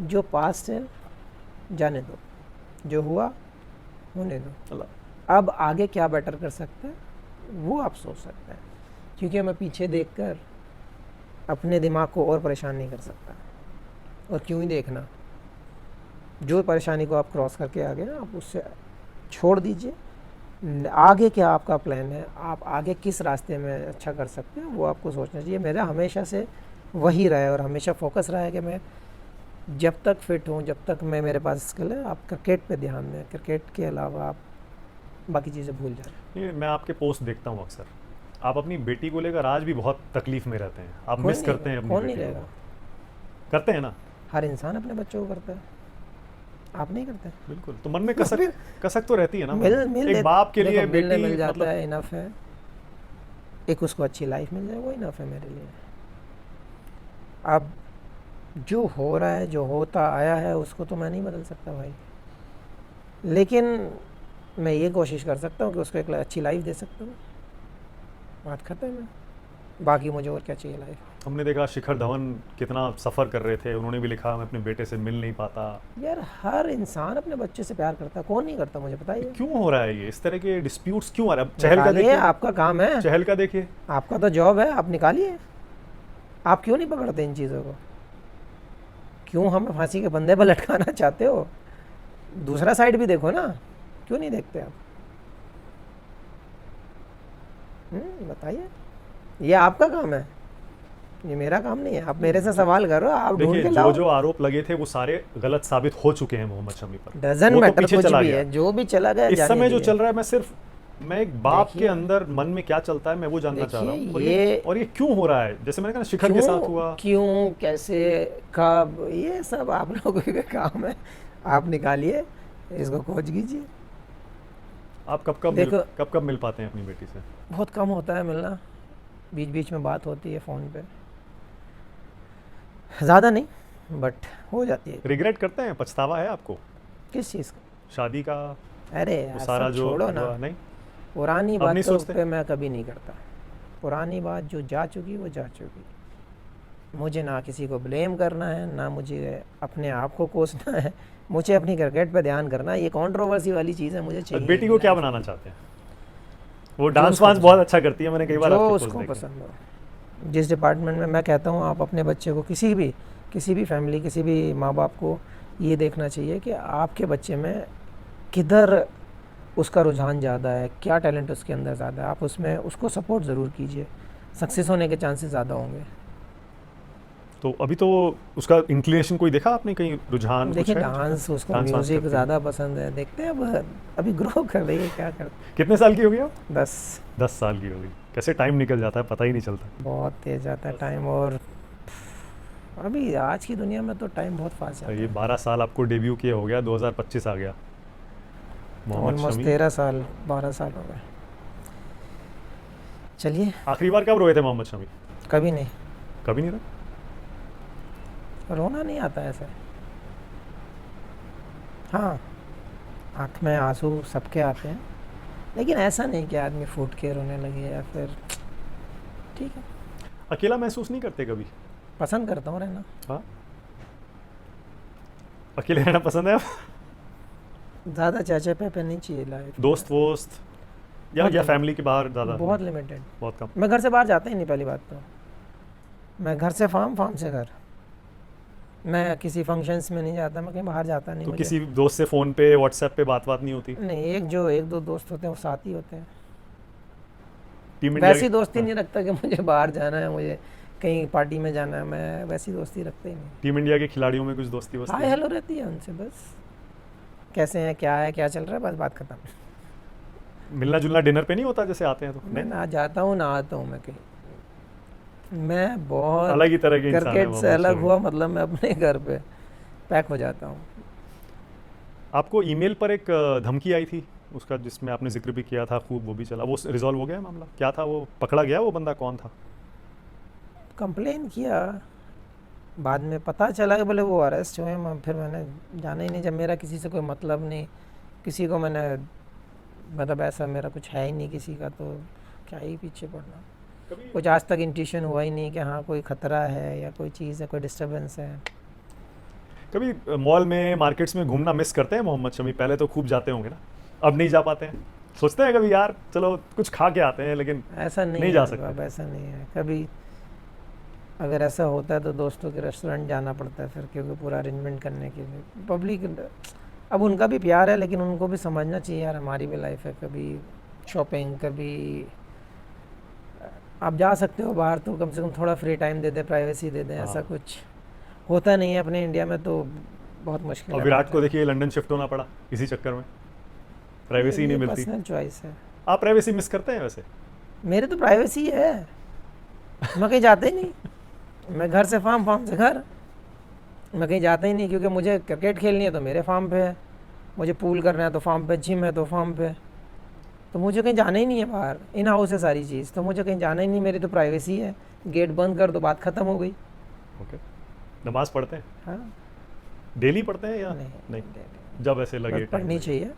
जो पास्ट है जाने दो, जो हुआ होने दो। अब आगे क्या बेटर कर सकते हैं वो आप सोच सकते हैं, क्योंकि मैं पीछे देखकर अपने दिमाग को और परेशान नहीं कर सकता। और क्यों ही देखना, जो परेशानी को आप क्रॉस करके आ गए ना, आप उससे छोड़ दीजिए। आगे क्या आपका प्लान है, आप आगे किस रास्ते में अच्छा कर सकते हैं, वो आपको सोचना चाहिए। मेरा हमेशा से वही रहा है, और हमेशा फोकस रहा है कि मैं जब तक फिट हूँ, जब तक मैं मेरे पास स्किल है, आप क्रिकेट पे ध्यान दें, क्रिकेट के अलावा आप बाकी चीज़ें भूल जाएं। मैं आपके पोस्ट देखता हूँ अक्सर, आप अपनी बेटी को लेकर आज भी बहुत तकलीफ में रहते हैं, आप मिस करते हैं अपनी कौन नहीं बेटी रहेगा? को। करते हैं ना? हर इंसान अपने बच्चों को करता है। आप नहीं करते? बिल्कुल, तो मन में कसक कसक तो रहती है ना। मिल एक बाप के लिए मिलने बेटी मिल जाता मतलब है, इनफ है। एक उसको अच्छी लाइफ मिल जाए वो इनफ है मेरे लिए। अब जो हो रहा है, जो होता आया है, उसको तो मैं नहीं बदल सकता भाई, लेकिन मैं ये कोशिश कर सकता हूँ कि उसको एक अच्छी लाइफ दे सकता हूँ। बात खत्म है। बाकी मुझे और क्या चाहिए लाइफ। हमने देखा शिखर धवन कितना सफ़र कर रहे थे, उन्होंने भी लिखा मैं अपने बेटे से मिल नहीं पाता। यार हर इंसान अपने बच्चे से प्यार करता है, कौन नहीं करता, मुझे बताइए। क्यों हो रहा है ये, इस तरह के डिस्प्यूट्स क्यों आ रहे हैं? अब चहल का निकालिए, देखिए, आपका काम है, चहल का देखिए। आपका तो जॉब है, आप निकालिए। आप क्यों नहीं पकड़ते इन चीज़ों को? क्यों हमें फांसी के बंदे पर लटकाना चाहते हो? दूसरा साइड भी देखो ना, क्यों नहीं देखते आप? बताइए। ये आपका काम है, ये मेरा काम नहीं है। आप मेरे से सवाल करो, आप ढूंढ देखिए के जो लाओ। जो आरोप लगे थे वो सारे गलत साबित हो चुके हैं मोहम्मद शमी पर। डजन वो तो मैटर, पीछे कुछ चला भी गया। है, जो भी चला गया इस जाने समय जो दीजिए। चल रहा है, मैं एक बाप के देखिए, अंदर मन में क्या चलता है मैं वो जानना चाह रहा हूँ। देखिए, और ये क्यों हो रहा है, जैसे मैंने कहा ना, शिखर के साथ हुआ। क्यों, कैसे, कब, ये सब आप लोगों का काम है। आप निकालिए, इसको खोज कीजिए। आप देखो, कब कब मिल पाते हैं अपनी बेटी से? बहुत कम होता है मिलना, बीच बीच में बात होती है फ़ोन पे, ज़्यादा नहीं बट हो जाती है। रिग्रेट करते हैं, पछतावा है आपको किस चीज़ का? शादी का? अरे वो यार, सारा सब जो छोड़ो ना, हुआ, नहीं पुरानी अब नहीं बातों सोचते? पे मैं कभी नहीं करता। पुरानी बात जो जा चुकी वो जा चुकी। मुझे ना किसी को ब्लेम करना है, ना मुझे अपने आप को कोसना है। मुझे अपनी क्रिकेट पे ध्यान करना है। ये कंट्रोवर्सी वाली चीज़ है, मुझे चाहिए बेटी नहीं को क्या life में। बनाना चाहते हैं? वो जो डांस उसको वांस बहुत अच्छा करती है, मैंने कई बार जो आपके पोस्ट उसको देखे। पसंद हो, जिस डिपार्टमेंट में, मैं कहता हूँ आप अपने बच्चे को, किसी भी फैमिली, किसी भी माँ बाप को ये देखना चाहिए कि आपके बच्चे में किधर उसका रुझान ज़्यादा है, क्या टैलेंट उसके अंदर ज़्यादा है। आप उसमें उसको सपोर्ट ज़रूर कीजिए, सक्सेस होने के चांसेस ज़्यादा होंगे। तो अभी तो उसका इंक्लिनेशन कोई देखा आपने, कहीं रुझान कुछ देखिए, है? डांस, उसको डांस वांस म्यूज़िक करती है? ज़्यादा पसंद है। देखते हैं, अब अभी ग्रो कर रही है, क्या कर। कितने साल की हो गई आप? 10। 10 साल की हो गई। कैसे टाइम निकल जाता है, पता ही नहीं चलता। बहुत तेज़ जाता है टाइम, और अभी आज की दुनिया में तो टाइम बहुत फास्ट जाता ये है। 12 साल आपको डेब्यू किए हो गया, 2025 आ गया। मोहम्मद ऑलमोस्ट शमी 13 साल, 12 साल हो गए। चलिए। आखिरी बार कब रोए थे मोहम्मद शमी? कभी नहीं, कभी नहीं रोए? रोना नहीं आता ऐसे। हाँ, आँख में आंसू सबके आते हैं, लेकिन ऐसा नहीं कि आदमी फूट के रोने लगे या फिर, ठीक है। अकेला महसूस नहीं करते कभी? पसंद करता हूँ रहना। हाँ, अकेले रहना पसंद है आप? ज़्यादा चाचा पे नहीं चाहिए लाइफ। दोस्त वोस्त या फैमिली के बाहर ज़्यादा? बहुत लिमिटेड। बहुत कम। मैं घर से बाहर जाता ही नहीं, पहली बात तो। मैं घर से फार्म से घर। मैं किसी फंक्शंस में नहीं जाता, मैं कहीं बाहर जाता नहीं। तो मुझे किसी दोस्त से फ़ोन पे व्हाट्सएप पे बात नहीं होती? नहीं, एक दो दोस्त होते हैं, वो साथ ही होते हैं। टीम इंडिया वैसी दोस्ती नहीं रखता कि मुझे बाहर जाना है, मुझे कहीं पार्टी में जाना है, मैं वैसी दोस्ती रखता ही नहीं। टीम इंडिया के खिलाड़ियों में कुछ दोस्ती वोस्ती हाय है? हेलो रहती है उनसे, बस कैसे हैं, क्या चल रहा है, बस बात खत्म। मिलना जुलना डिनर पे नहीं होता जैसे आते हैं तो? मैं नहीं, ना जाता हूँ ना आता हूँ मैं कहीं। मैं बहुत अलग ही तरह के इंसान है क्रिकेट से मोहम्मद अलग शमी। हुआ, मतलब मैं अपने घर पे पैक हो जाता हूँ। आपको ईमेल पर एक धमकी आई थी उसका, जिसमें आपने जिक्र भी किया था खूब, वो भी चला, वो रिजॉल्व हो गया है मामला? क्या था वो, पकड़ा गया वो बंदा कौन था? कंप्लेन किया, बाद में पता चला कि बोले वो अरेस्ट हुए। फिर मैंने जाना ही नहीं, जब मेरा किसी से कोई मतलब नहीं, किसी को मैंने, मतलब ऐसा मेरा कुछ है ही नहीं किसी का, तो क्या ही पीछे पड़ना। कुछ आज तक इंट्यूशन हुआ ही नहीं कि हाँ कोई ख़तरा है या कोई चीज़ है, कोई डिस्टर्बेंस है। कभी मॉल में, मार्केट्स में घूमना मिस करते हैं मोहम्मद शमी? पहले तो खूब जाते होंगे ना, अब नहीं जा पाते हैं? सोचते हैं कभी यार चलो कुछ खा के आते हैं, लेकिन ऐसा नहीं नहीं है जा सकते। अब, ऐसा नहीं है कभी। अगर ऐसा होता है तो दोस्तों के रेस्टोरेंट जाना पड़ता है फिर, क्योंकि पूरा अरेंजमेंट करने के लिए पब्लिक, अब उनका भी प्यार है, लेकिन उनको भी समझना चाहिए यार, हमारी भी लाइफ है। कभी शॉपिंग, कभी आप जा सकते हो बाहर, तो कम से कम थोड़ा फ्री टाइम दे दें, प्राइवेसी दे दें। ऐसा कुछ होता नहीं है अपने इंडिया में, तो बहुत मुश्किल और है। विराट को देखिए लंदन शिफ्ट होना पड़ा इसी चक्कर में, प्राइवेसी ही नहीं मिलती। पर्सनल चॉइस है। आप प्राइवेसी मिस करते हैं वैसे? मेरे तो प्राइवेसी है, मैं कहीं जाते ही नहीं। मैं घर से फार्म से घर, मैं कहीं जाता ही नहीं, क्योंकि मुझे क्रिकेट खेलनी है तो मेरे फार्म पे है, मुझे पूल करना है तो फार्म पे, जिम है तो फार्म पे, तो मुझे कहीं जाना ही नहीं है बाहर। इन हाउस है सारी चीज़, तो मुझे कहीं जाना ही नहीं, मेरी तो प्राइवेसी है। गेट बंद कर दो, बात ख़त्म हो गई। ओके। नमाज पढ़ते हैं? हाँ, डेली पढ़ते हैं या नहीं, नहीं? नहीं, जब ऐसे लगे बस टाइम पढ़नी लगे। चाहिए,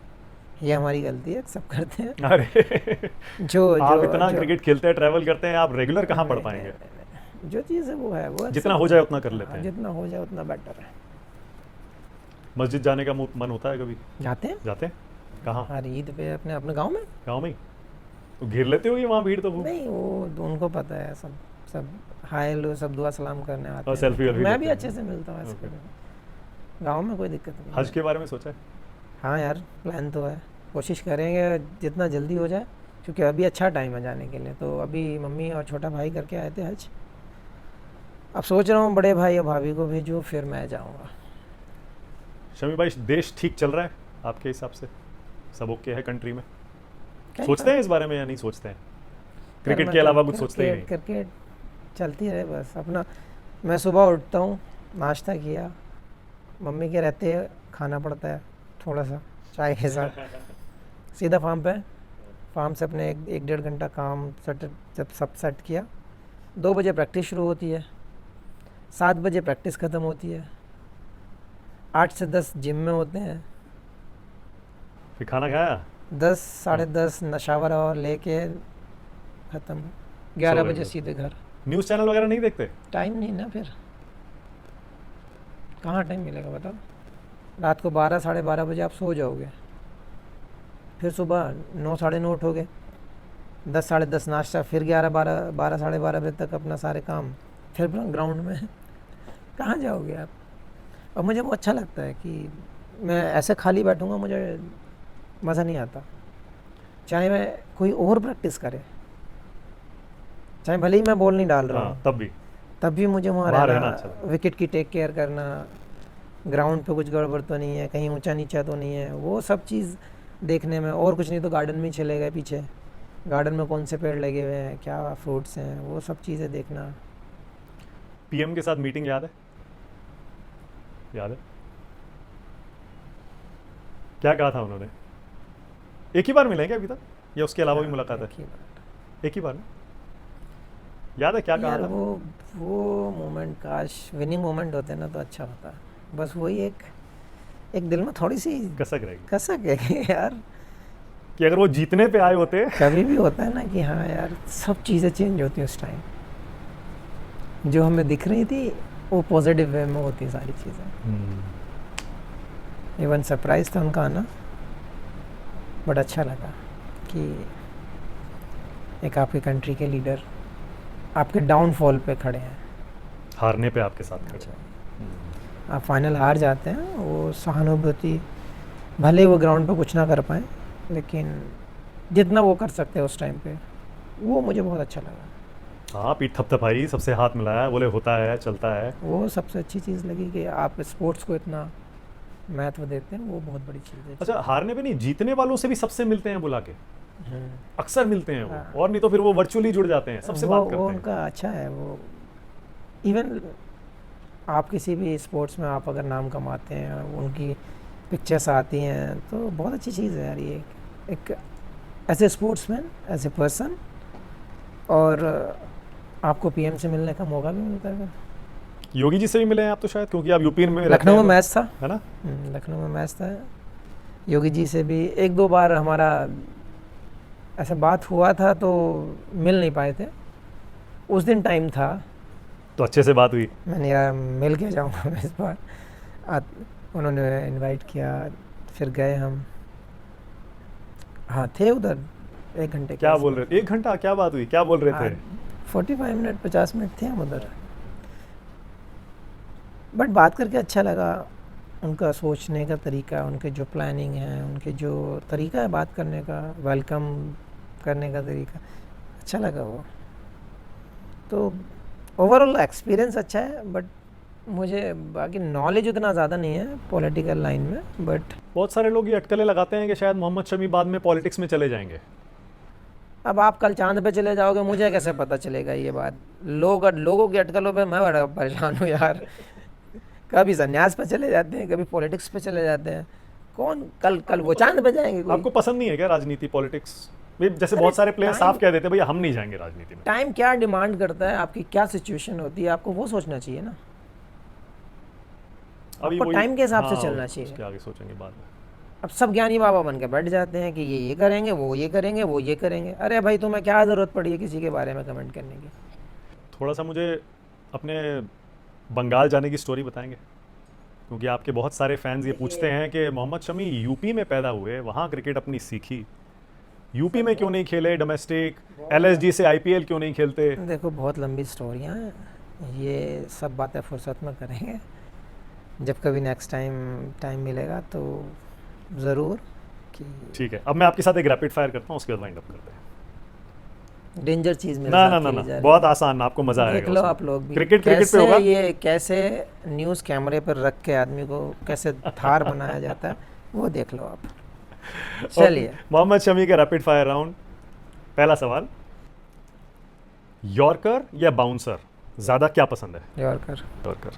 ये हमारी गलती है, सब करते हैं। अरे जो आप जो इतना जो क्रिकेट खेलते हैं, ट्रैवल करते हैं, आप रेगुलर कहाँ पढ़ नहीं, पाएंगे? नहीं, नहीं, नहीं। जो चीज़ है वो है, वो जितना सब- हो जाए उतना कर लेते हाँ, हैं। जितना हो जाए उतना बेटर है। मस्जिद जाने का मन होता है कभी? जाते हैं जाते हैं? कहाँ? हर ईद पे अपने अपने गांव में। गाँव में ही? तो घेर लेते होगी वहाँ भीड़ तो वो? नहीं, वो तो उनको पता है, सब सब हाय लो, सब दुआ सलाम करने आते और हैं। सेल्फी वेल्फी मैं लेते भी हैं। अच्छे से मिलता हूँ ऐसे ओके। कभी। गांव में कोई दिक्कत नहीं हज है। के बारे में सोचा है? हाँ यार, प्लान तो है, कोशिश करेंगे जितना जल्दी हो जाए, क्योंकि अभी अच्छा टाइम है जाने के लिए। तो अभी मम्मी और छोटा भाई करके आए थे हज। अब सोच रहा हूँ बड़े भाई और भाभी को भेजूँ, फिर मैं जाऊँगा। शमी भाई, देश ठीक चल रहा है आपके हिसाब से? सब ओके है कंट्री में? क्या सोचते हैं इस बारे में या नहीं सोचते हैं? क्रिकेट मैं के तो अलावा कुछ सोचते ही नहीं? क्रिकेट चलती रहे बस अपना। मैं सुबह उठता हूँ, नाश्ता किया, मम्मी के रहते खाना पड़ता है थोड़ा सा चाय के साथ, सीधा फार्म पे। फार्म से अपने एक डेढ़ घंटा काम सेट, जब सब सेट किया, 2 बजे प्रैक्टिस शुरू होती है, 7 बजे प्रैक्टिस ख़त्म होती है, 8 से 10 जिम में होते हैं, फिर खाना खाया? 10 साढ़े 10 नशावर और लेके ख़त्म, 11 सो बजे गए। सीधे घर। न्यूज़ चैनल वगैरह नहीं देखते? टाइम नहीं ना, फिर कहाँ टाइम मिलेगा बताओ। रात को 12 साढ़े 12 बजे आप सो जाओगे, फिर सुबह 9 साढ़े 9 उठोगे, 10 साढ़े 10 नाश्ता, फिर 11 साढ़े 12 बजे तक अपना सारे काम, फिर ग्राउंड में। कहाँ जाओगे आप। और मुझे वो अच्छा लगता है कि मैं ऐसे खाली बैठूंगा, मुझे मज़ा नहीं आता। चाहे मैं कोई और प्रैक्टिस करे, चाहे भले ही मैं बॉल नहीं डाल रहा हाँ, हूँ, तब भी भी मुझे वहाँ वहाँ रहना रहना, अच्छा लगता विकेट की टेक केयर करना, ग्राउंड पे कुछ गड़बड़ तो नहीं है, कहीं ऊंचा नीचा तो नहीं है, वो सब चीज़ देखने में। और कुछ नहीं तो गार्डन में ही चले गए पीछे, गार्डन में कौन से पेड़ लगे हुए हैं, क्या फ्रूट्स हैं, वो सब चीज़ें देखना। पीएम के साथ मीटिंग याद है? याद है? क्या कहा था उन्होंने? एक ही बार मिले हैं क्या अभी तक, या उसके अलावा भी मुलाकात है? एक ही बात। एक ही बार में? याद है क्या कहा यार था? वो मोमेंट, काश विनिंग मोमेंट होते ना तो अच्छा होता। बस वही एक दिल में थोड़ी सी कसक रहेगी कसक है कि यार कि अगर वो जीतने पे आए होते। कभी भी होता है ना कि हाँ यार, सब चीज़ें चेंज होती हैं उस टाइम। जो हमें दिख रही थी वो पॉजिटिव वे में होती सारी चीज़ें। इवन सरप्राइज था उनका आना, बट अच्छा लगा कि एक आपकी कंट्री के लीडर आपके डाउनफॉल पे खड़े हैं। हारने पे आपके साथ खड़े। आप फाइनल हार जाते हैं, वो सहानुभूति, भले वो ग्राउंड पे कुछ ना कर पाए, लेकिन जितना वो कर सकते हैं उस टाइम पे, वो मुझे बहुत अच्छा लगा। हाँ, पीठ थपथपाई, सबसे हाथ मिलाया, बोले होता है, चलता है। वो सबसे अच्छी चीज़ लगी कि आप स्पोर्ट्स को इतना महत्व देते हैं, वो बहुत बड़ी चीज़ है। अच्छा, हारने पे नहीं, जीतने वालों से भी सबसे मिलते हैं बुला के, हम्म। अक्सर मिलते हैं वो, हाँ। और नहीं तो फिर वो वर्चुअली जुड़ जाते हैं, सबसे बात वो करते हैं। उनका अच्छा है। वो इवन आप किसी भी स्पोर्ट्स में आप अगर नाम कमाते हैं, उनकी पिक्चर्स आती हैं, तो बहुत अच्छी चीज़ है यार ये। एक as a sportsman, as a person, और आपको पीएम से मिलने का मौका भी मिलता है। योगी जी से भी मिले हैं आप तो शायद, क्योंकि आप यूपी में रहते लखनऊ हैं में तो, मैच था, है ना? लखनऊ में मैच था। योगी जी से भी 1-2 बार हमारा ऐसा बात हुआ था, तो मिल नहीं पाए थे। उस दिन टाइम था, तो अच्छे से बात हुई। मैंने यार मिल के जाऊँगा मैं इस बार। उन्होंने इनवाइट किया, फिर गए हम। हाँ, थे उधर 1 घंटे के क्या आसपास। बोल रहे थे? 1 घंटा क्या बात हुई, क्या बोल रहे थे? 45 मिनट 50 मिनट थे हम उधर, बट बात करके अच्छा लगा। उनका सोचने का तरीका, उनके जो प्लानिंग है, उनके जो तरीका है बात करने का, वेलकम करने का तरीका, अच्छा लगा वो। तो ओवरऑल एक्सपीरियंस अच्छा है, बट मुझे बाकी नॉलेज उतना ज़्यादा नहीं है पॉलिटिकल लाइन में। बट बहुत सारे लोग ये अटकलें लगाते हैं कि शायद मोहम्मद शमी बाद में पॉलिटिक्स में चले जाएंगे। अब आप कल चांद पे चले जाओगे, मुझे कैसे पता चलेगा ये बात। लोगों की अटकलों पे मैं बड़ा परेशान हूँ यार। कभी संन्यास पे चले जाते हैं, कभी पॉलिटिक्स पे चले जाते हैं। कौन कल कल वो चांद पे जाएंगे कोई? आपको पसंद नहीं है क्या राजनीति, पॉलिटिक्स? जैसे बहुत सारे प्लेयर time- साफ कह देते हैं भैया हम नहीं जाएंगे राजनीति में। टाइम क्या डिमांड करता है, आपकी क्या सिचुएशन होती है, आपको वो सोचना चाहिए ना। अभी आपको वही- टाइम के हिसाब से हाँ, चलना चाहिए। उसके आगे सोचेंगे बाद में। अब सब ज्ञानी बाबा बन के बैठ जाते हैं कि ये करेंगे, वो ये करेंगे, वो ये करेंगे। अरे भाई तुम्हें क्या ज़रूरत पड़ी है किसी के बारे में कमेंट करने की? थोड़ा सा मुझे अपने बंगाल जाने की स्टोरी बताएंगे, क्योंकि आपके बहुत सारे फैंस ये पूछते हैं कि मोहम्मद शमी यूपी में पैदा हुए, वहाँ क्रिकेट अपनी सीखी, यूपी में क्यों नहीं खेले डोमेस्टिक, एलएसजी से आईपीएल क्यों नहीं खेलते? देखो बहुत लंबी स्टोरियाँ हैं, ये सब बातें फुर्सत में करेंगे जब कभी नेक्स्ट टाइम मिलेगा तो ज़रूर। कि ठीक है, अब मैं आपके साथ एक रैपिड फायर करता हूँ, उसके बाद वाइंड अप करते हैं। डेंजर चीज़ मेरे ना साथ ना ना खेली ना जा रही बहुत है। आसान, आपको मजा आएगा देख लो उसमें। आप लोग भी क्रिकेट पे कैसे होगा। ये कैसे न्यूज़ कैमरे पर रख के आदमी को कैसे थार बनाया जाता है, वो देख लो आप। चलिए मोहम्मद शमी के रैपिड फायर राउंड। पहला सवाल, यॉर्कर या बाउंसर ज्यादा क्या पसंद है? यॉर्कर। यॉर्कर।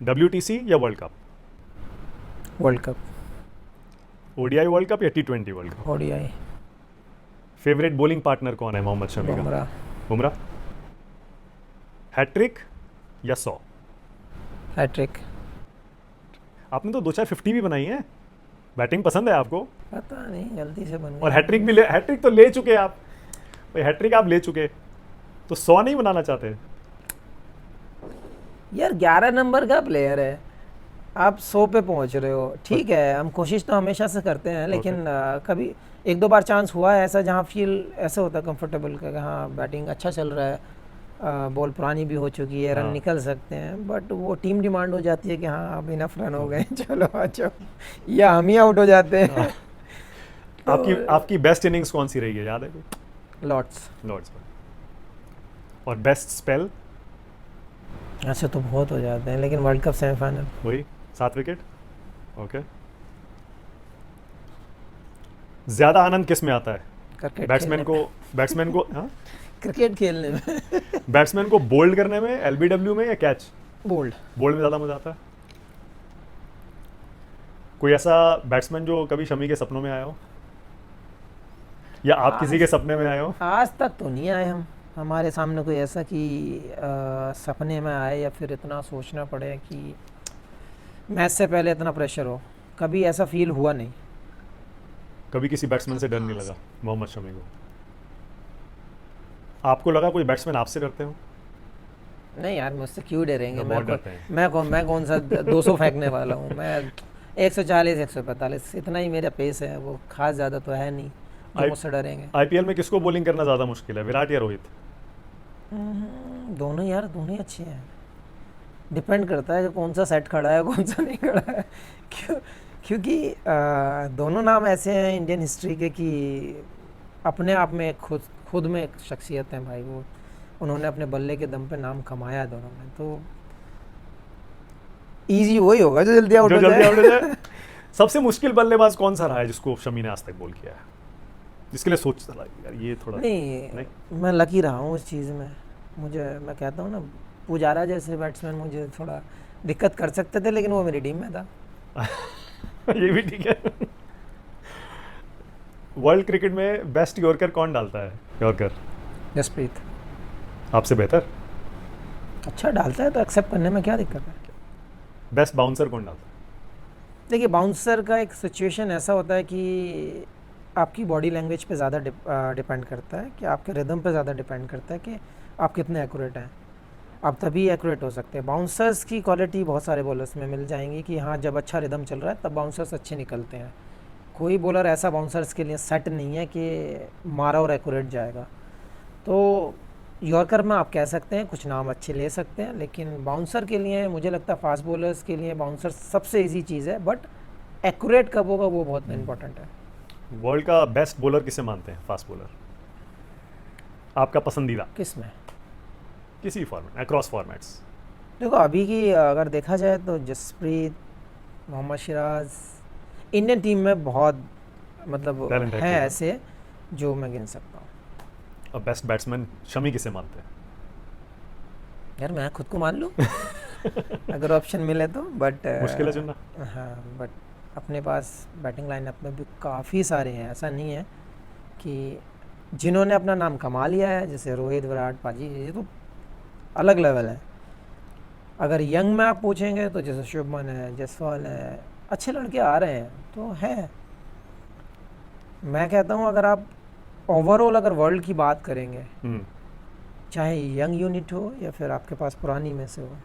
WTC या world cup? World cup. ODI world cup या T20 world cup? ODI. Favourite bowling partner कौन है मोहम्मद शमी का? बुमराह। बुमराह। हैट्रिक या 100? हैट्रिक। आपने तो 2-4 50 भी बनाई है, बैटिंग पसंद है आपको, पता नहीं गलती से बन और गया। हैट्रिक तो ले चुके आप भाई, हैट्रिक आप ले चुके, तो 100 नहीं बनाना चाहते? यार 11 नंबर का प्लेयर है, आप 100 पे पहुंच रहे हो, ठीक है। हम कोशिश तो हमेशा से करते हैं, लेकिन कभी एक दो बार चांस हुआ है ऐसा जहां फील ऐसा होता है कंफर्टेबल का, हाँ बैटिंग अच्छा चल रहा है, बॉल पुरानी भी हो चुकी है, रन हाँ। निकल सकते हैं, बट वो टीम डिमांड हो जाती है कि हाँ अब इनफ रन हो गए चलो आ जाओ, या हम ही आउट हो जाते हैं। आपकी बेस्ट इनिंग्स कौन सी रही है, याद है कोई? लॉर्ड्स। लॉर्ड्स में। और बेस्ट स्पेल? ऐसे तो बहुत हो जाते हैं, लेकिन वर्ल्ड कप सेमीफाइनल। वही 7 विकेट। ओके। ज्यादा आनंद किस में आता है? क्रिकेट बैट्समैन को हाँ, क्रिकेट खेलने में। बैट्समैन को बोल्ड करने में, एलबीडब्ल्यू में, या कैच? बोल्ड। बोल्ड में ज्यादा मजा आता है। कोई ऐसा बैट्समैन जो कभी शमी के सपनों में आया हो, या आप किसी के सपने में आए हो? आज तक तो नहीं आए हम, हमारे सामने कोई ऐसा कि सपने में आए या फिर इतना सोचना पड़े कि मैच से पहले इतना प्रेशर हो, कभी ऐसा फील हुआ नहीं। कभी किसी बैट्समैन से डर नहीं लगा मोहम्मद शमी को? आपको लगा कोई बैट्समैन आपसे डरते हो? नहीं यार मुझसे क्यों डरेंगे, बहुत डरते हैं। मैं कौन सा 200 फेंकने वाला हूँ, मैं 140 145 इतना ही मेरा पेस है, वो खास ज़्यादा तो है नहीं जो मुझसे डरेंगे। आईपीएल में किसको बॉलिंग करना ज़्यादा मुश्किल है, विराट या रोहित? दोनों यार, दोनों ही अच्छे हैं, डिपेंड करता है कि कौन सा सेट खड़ा है कौन सा नहीं खड़ा है। क्योंकि दोनों नाम ऐसे हैं इंडियन हिस्ट्री के कि अपने आप में खुद में एक शख्सियत है भाई, वो उन्होंने अपने बल्ले के दम पे नाम कमाया दोनों ने, तो इजी वही होगा जो जल्दी आउट हो जाए। सबसे मुश्किल बल्लेबाज कौन सा रहा है जिसको शमी ने आज तक बॉल किया है, जिसके लिए सोचता था यार ये थोड़ा नहीं, मैं लकी रहा हूँ उस चीज़ में। मैं कहता हूँ ना, पुजारा जैसे बैट्समैन मुझे थोड़ा दिक्कत कर सकते थे, लेकिन वो मेरी टीम में था। ये भी ठीक है। वर्ल्ड क्रिकेट में बेस्ट यॉर्कर कौन डालता है? यॉर्कर जसप्रीत। आपसे बेहतर? अच्छा डालता है तो एक्सेप्ट करने में क्या दिक्कत है। बेस्ट बाउंसर कौन डालता है? देखिए बाउंसर का एक सिचुएशन ऐसा होता है कि आपकी बॉडी लैंग्वेज पे ज़्यादा डिपेंड करता है, कि आपके रिदम पे ज़्यादा डिपेंड करता है कि आप कितने एक्यूरेट हैं, आप तभी एक्यूरेट हो सकते हैं। बाउंसर्स की क्वालिटी बहुत सारे बॉलर्स में मिल जाएंगी कि हाँ जब अच्छा रिदम चल रहा है तब बाउंसर्स अच्छे निकलते हैं। कोई बॉलर ऐसा बाउंसर्स के लिए सेट नहीं है कि मारा और एक्यूरेट जाएगा। तो यॉर्कर में आप कह सकते हैं कुछ नाम अच्छे ले सकते हैं, लेकिन बाउंसर के लिए मुझे लगता है फास्ट बॉलर्स के लिए बाउंसर सबसे ईजी चीज़ है, बट एक्यूरेट कब होगा वो बहुत इंपॉर्टेंट है। वर्ल्ड का बेस्ट बॉलर किसे मानते हैं, फास्ट बॉलर आपका पसंदीदा? किस में? किसी फॉर्मेट, अक्रॉस फॉर्मेट्स। देखो अभी की अगर देखा जाए तो जसप्रीत, मोहम्मद सिराज, इंडियन टीम में बहुत मतलब Talent है हैं क्या? ऐसे जो मैं गिन सकता हूँ। और बेस्ट बैट्समैन शमी किसे मानते हैं? यार मैं खुद को मान लूँ। अगर ऑप्शन मिले तो, बट मुश्किल है चुनना। हाँ, बट अपने पास बैटिंग लाइनअप में भी काफ़ी सारे हैं, ऐसा नहीं है कि जिन्होंने अपना नाम कमा लिया है, जैसे रोहित, विराट, पाजी, ये तो अलग लेवल है। अगर यंग में आप पूछेंगे तो जैसे शुभमन है, जायसवाल है, अच्छे लड़के आ रहे हैं तो है। मैं कहता हूँ अगर आप ओवरऑल अगर वर्ल्ड की बात करेंगे, हम्म, चाहे यंग यूनिट हो या फिर आपके पास पुरानी में से हो,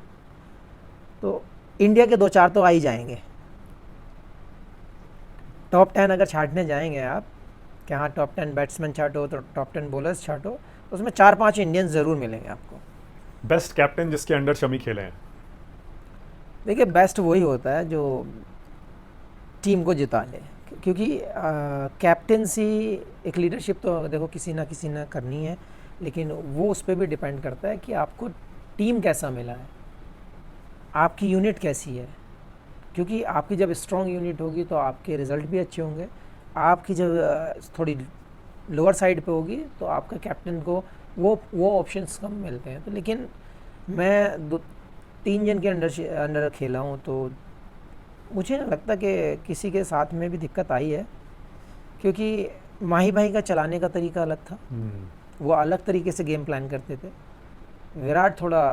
तो इंडिया के 2-4 तो आ ही जाएंगे। टॉप 10 अगर छाटने जाएंगे आप, कि हाँ टॉप 10 बैट्समैन छाटो तो टॉप 10 बॉलर्स छाटो, तो उसमें 4-5 इंडियंस ज़रूर मिलेंगे आपको। बेस्ट कैप्टन जिसके अंडर शमी खेले हैं। देखिए बेस्ट वही होता है जो टीम को जिता ले, क्योंकि कैप्टेंसी एक लीडरशिप तो देखो किसी ना करनी है, लेकिन वो उस पर भी डिपेंड करता है कि आपको टीम कैसा मिला है, आपकी यूनिट कैसी है। क्योंकि आपकी जब स्ट्रॉन्ग यूनिट होगी तो आपके रिज़ल्ट भी अच्छे होंगे। आपकी जब थोड़ी लोअर साइड पे होगी तो आपका कैप्टन को वो ऑप्शंस कम मिलते हैं। तो लेकिन मैं 2-3 जन के अंडर खेला हूँ, तो मुझे नहीं लगता कि किसी के साथ में भी दिक्कत आई है, क्योंकि माही भाई का चलाने का तरीका अलग था, वो अलग तरीके से गेम प्लान करते थे। विराट थोड़ा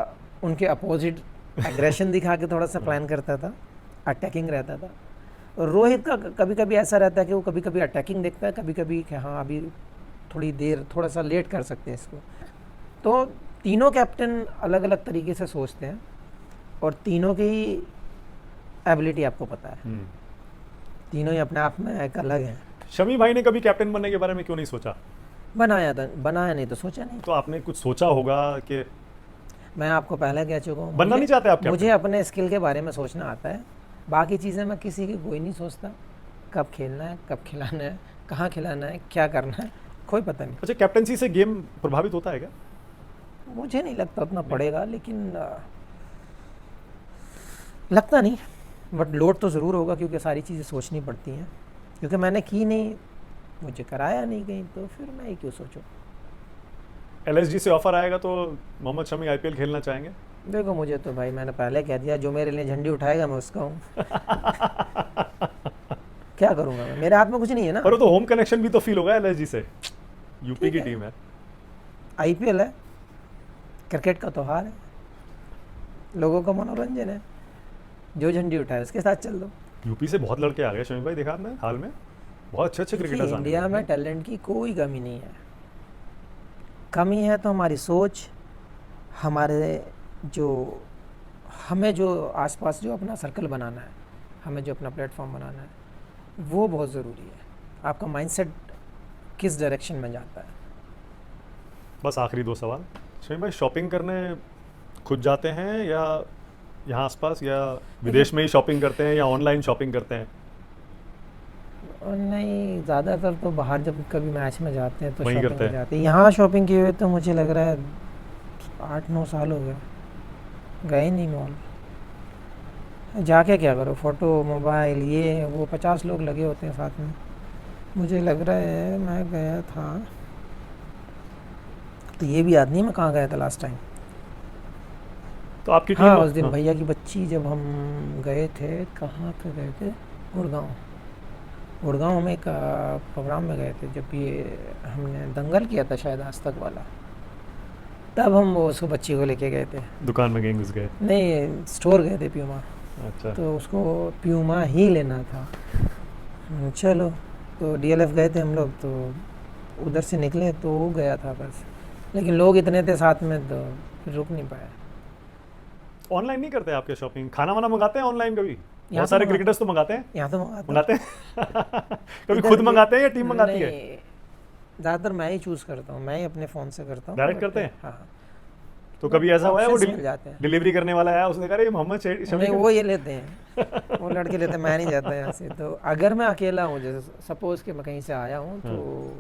उनके अपोजिट एग्रेशन दिखा के थोड़ा सा प्लान करता था, अटैकिंग रहता था। और रोहित का कभी कभी ऐसा रहता है कि वो कभी कभी अटैकिंग देखता है, कभी कभी कि हाँ अभी थोड़ी देर थोड़ा सा लेट कर सकते हैं इसको। तो तीनों कैप्टन अलग अलग तरीके से सोचते हैं और तीनों की एबिलिटी आपको पता है, तीनों ही अपने आप में एक अलग है। शमी भाई ने कभी कैप्टन बनने के बारे में क्यों नहीं सोचा? बनाया नहीं तो सोचा नहीं। तो आपने कुछ सोचा होगा कि मैं आपको पहले कह चुका हूँ, बनना नहीं चाहते आप मुझे कैप्टन? अपने स्किल के बारे में सोचना आता है, बाकी चीज़ें मैं किसी की कोई नहीं सोचता। कब खेलना है, कब खिलाना है, कहाँ खिलाना है, क्या करना है, कोई पता नहीं। अच्छा, कैप्टनसी से गेम प्रभावित होता है क्या? मुझे नहीं लगता उतना पड़ेगा, लेकिन लगता नहीं, बट लोड तो ज़रूर होगा, क्योंकि सारी चीज़ें सोचनी पड़ती हैं। क्योंकि मैंने की नहीं, मुझे कराया नहीं कहीं, तो फिर मैं ये क्यों सोचूं। एलएसजी से ऑफर आएगा तो मोहम्मद शमी आईपीएल खेलना चाहेंगे? देखो मुझे तो भाई मैंने पहले कह दिया, जो मेरे लिए झंडी उठाएगा मैं उसका हूँ। क्या करूँगा मैं, मेरे हाथ में कुछ नहीं है ना। पर वो तो होम कनेक्शन भी तो फील होगा एलएसजी से, यूपी ठीक की है। टीम है। आईपीएल है, क्रिकेट का त्योहार है, लोगों का मनोरंजन है, जो झंडी उठाए उसके साथ चल दो। यूपी से बहुत लड़के आ गए शमी भाई, देखा आपने हाल में, बहुत अच्छे अच्छे देखिए, क्रिकेटर्स आने इंडिया लगे में हैं। टैलेंट की कोई कमी नहीं है। कमी है तो हमारी सोच, हमारे जो हमें जो आसपास जो अपना सर्कल बनाना है, हमें जो अपना प्लेटफॉर्म बनाना है, वो बहुत ज़रूरी है। आपका माइंडसेट किस डायरेक्शन में जाता है। बस आखिरी 2 सवाल, शमी भाई शॉपिंग करने खुद जाते हैं या यहाँ आसपास, या विदेश में ही शॉपिंग करते हैं या ऑनलाइन शॉपिंग करते हैं? और नहीं, ज़्यादातर तो बाहर जब कभी मैच में जाते हैं तो वहीं शॉपिंग करते पे हैं। जाते हैं। यहाँ शॉपिंग किए हुए तो मुझे लग रहा है 8-9 साल हो गए, गए नहीं मॉल। जाके क्या करो, फ़ोटो, मोबाइल, ये वो 50 लोग लगे होते हैं साथ में। मुझे लग रहा है मैं गया था, तो ये भी याद नहीं मैं कहाँ गया था लास्ट टाइम। तो आपकी टीम हाँ, उस दिन हाँ, भैया की बच्ची जब हम गए थे, कहाँ पे गए थे, गुड़गांव में एक प्रोग्राम में गए थे, जब ये हमने दंगल किया था शायद आज तक वाला, तब हम वो उसको बच्ची को लेके गए थे। दुकान में गए, घुस गए? नहीं, स्टोर गए थे प्यूमा, अच्छा, तो उसको प्यूमा ही लेना था। चलो, तो डीएलएफ गए थे हम लोग, तो उधर से निकले तो वो गया था बस, लेकिन लोग इतने थे साथ में तो फिर रुक नहीं पाया। ऑनलाइन नहीं करते आपके शॉपिंग? खाना वाना मंगाते हैं ऑनलाइन कभी? यहाँ बहुत तो सारे मंगाते क्रिकेटर्स तो मंगाते हैं। यहाँ तो मंगाता मंगाते हैं कभी इधर खुद भी- मंगाते हैं या टीम मंगाती है? नहीं, ज़्यादातर मैं ही चूज़ करता हूँ, मैं ही अपने फ़ोन से करता हूँ। डायरेक्ट बट करते हैं? हाँ, तो कभी ऐसा हुआ है वो options मिल जाते हैं। डिलीवरी करने वाला आया, उसने कहा अरे ये मोहम्मद शमी नहीं, का-" वो ये लेते हैं, वो लड़के लेते हैं, मैं नहीं जाता यहाँ से। तो अगर मैं अकेला हूँ, जैसे सपोज़ कि मैं कहीं से आया हूँ, तो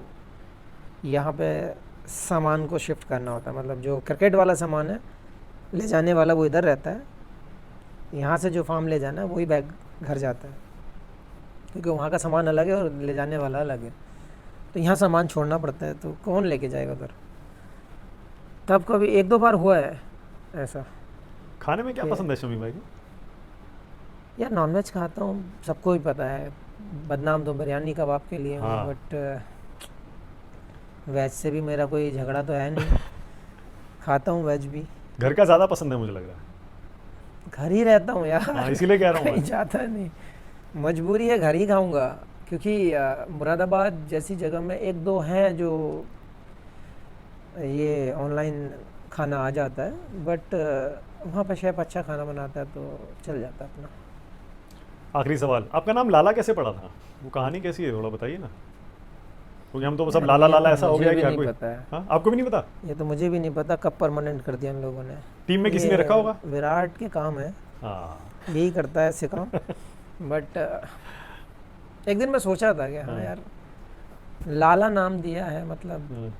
यहाँ पे सामान को शिफ्ट करना होता है, मतलब जो क्रिकेट वाला सामान है ले जाने वाला वो इधर रहता है, यहाँ से जो फार्म ले जाना है वही बैग घर जाता है, क्योंकि वहाँ का सामान अलग है और ले जाने वाला अलग है। तो यहाँ सामान छोड़ना पड़ता है, तो कौन लेके जाएगा उधर। तब कभी 1-2 बार हुआ है ऐसा, खाने में क्या कि- पसंद है शमी भाई को? यार नॉनवेज खाता हूँ, सबको ही पता है। बदनाम तो बिरयानी कबाब के लिए हूँ, हाँ। बट वेज से भी मेरा कोई झगड़ा तो है नहीं। खाता हूँ वेज भी। घर का ज़्यादा पसंद है मुझे लग रहा है। घर ही रहता हूँ यार, हाँ, इसीलिए कह रहा हूँ कहीं मैं। जाता नहीं। मजबूरी है, घर ही खाऊंगा। क्योंकि मुरादाबाद जैसी जगह में एक दो हैं जो ये ऑनलाइन खाना आ जाता है, बट वहाँ पर शेफ अच्छा खाना बनाता है तो चल जाता है अपना। आखिरी सवाल, आपका नाम लाला कैसे पड़ा था? वो कहानी कैसी है, थोड़ा बताइए ना, क्योंकि हम तो सब यार, लाला ये लाला तो ऐसा हो मुझे गया भी कि हर नहीं कोई। पता है। हाँ, आपको भी नहीं पता? ये तो मुझे भी नहीं पता कब परमानेंट कर दिया इन लोगों ने। टीम में किसी ये ने रखा होगा? विराट के काम है, हाँ। यही करता है ऐसे काम। बट एक दिन मैं सोचा था कि हाँ हाँ। यार, लाला नाम दिया है, मतलब हाँ।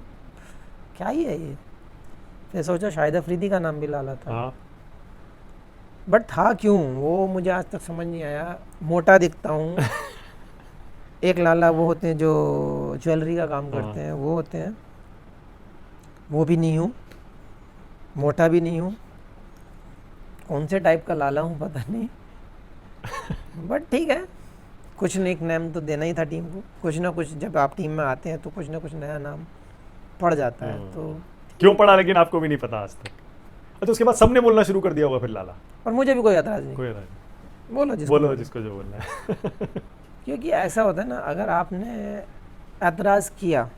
क्या ही है ये। फिर सोचा शाहिद अफरीदी का नाम भी लाला था, हाँ। बट था क्यों वो मुझे आज तक समझ नहीं आया। मोटा दिखता हूँ। एक लाला वो होते हैं जो ज्वेलरी का काम करते हैं, वो होते हैं, वो भी नहीं हूँ, मोटा भी नहीं हूँ। कौन से टाइप का लाला हूँ पता नहीं। बट ठीक है, कुछ निक नेम तो देना ही था टीम को। कुछ ना कुछ जब आप टीम में आते हैं तो कुछ ना कुछ नया नाम पड़ जाता है। तो क्यों पढ़ा लेकिन आपको भी नहीं पता आज तक? तो उसके बाद सबने बोलना शुरू कर दिया होगा फिर लाला। और मुझे भी कोई एतराज़ नहीं, कोई नहीं। बोलो जिसको बोलो बोलना। जिसको जो बोलना है। क्योंकि ऐसा होता है ना, अगर आपने एतराज़ किया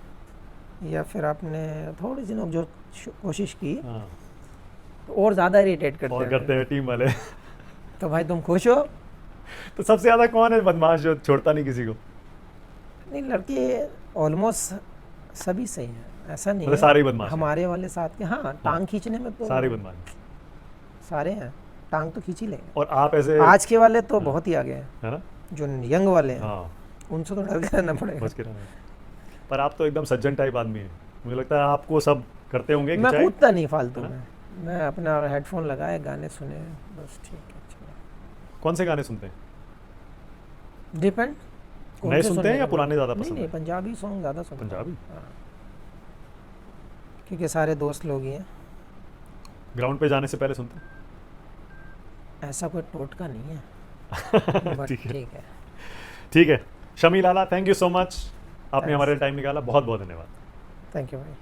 या फिर आपने थोड़ी सी जो कोशिश की हाँ, तो और ज़्यादा इरिटेट करते और हैं। करते हैं टीम वाले। तो भाई तुम खुश हो? तो सबसे ज़्यादा कौन है बदमाश जो छोड़ता नहीं किसी को? नहीं, लड़के ऑलमोस्ट सभी सही हैं, ऐसा नहीं मतलब है। सारे ही बदमाश हैं? हमारे वाले साथ के, हाँ, टांग खींचने में तो सारे बदमाश। सारे हैं, टांग तो खींच ही लेंगे। और आप ऐसे, आज के वाले तो बहुत ही आगे हैं, है ना? जो यंग वाले हैं हाँ, उनसे तो डर के रहना पड़ेगा। बच के रहना। पर आप तो एकदम सज्जन टाइप आदमी है, मुझे लगता है आपको सब करते होंगे मैं खिंचाई? कूदता नहीं फालतू है में, मैं अपना हेडफोन लगाए गाने सुने, बस ठीक है, चलो। कौन से गाने सुनते हैं? डिपेंड नए सुनते हैं या पुराने ज़्यादा नहीं पसंद नहीं, है? पंजाबी सॉन्ग ज़्यादा सुनता हूँ। पंजाबी? हाँ, क्योंकि सारे दोस्त लोग ही हैं। ग्राउंड पे जाने से पहले सुनते हैं? ऐसा कोई टोटका नहीं है, बट ठीक है। ठीक है। ठीक है, शमी लाला, थैंक यू सो मच, आपने Thanks. हमारे टाइम निकाला, बहुत बहुत धन्यवाद। थैंक यू भाई।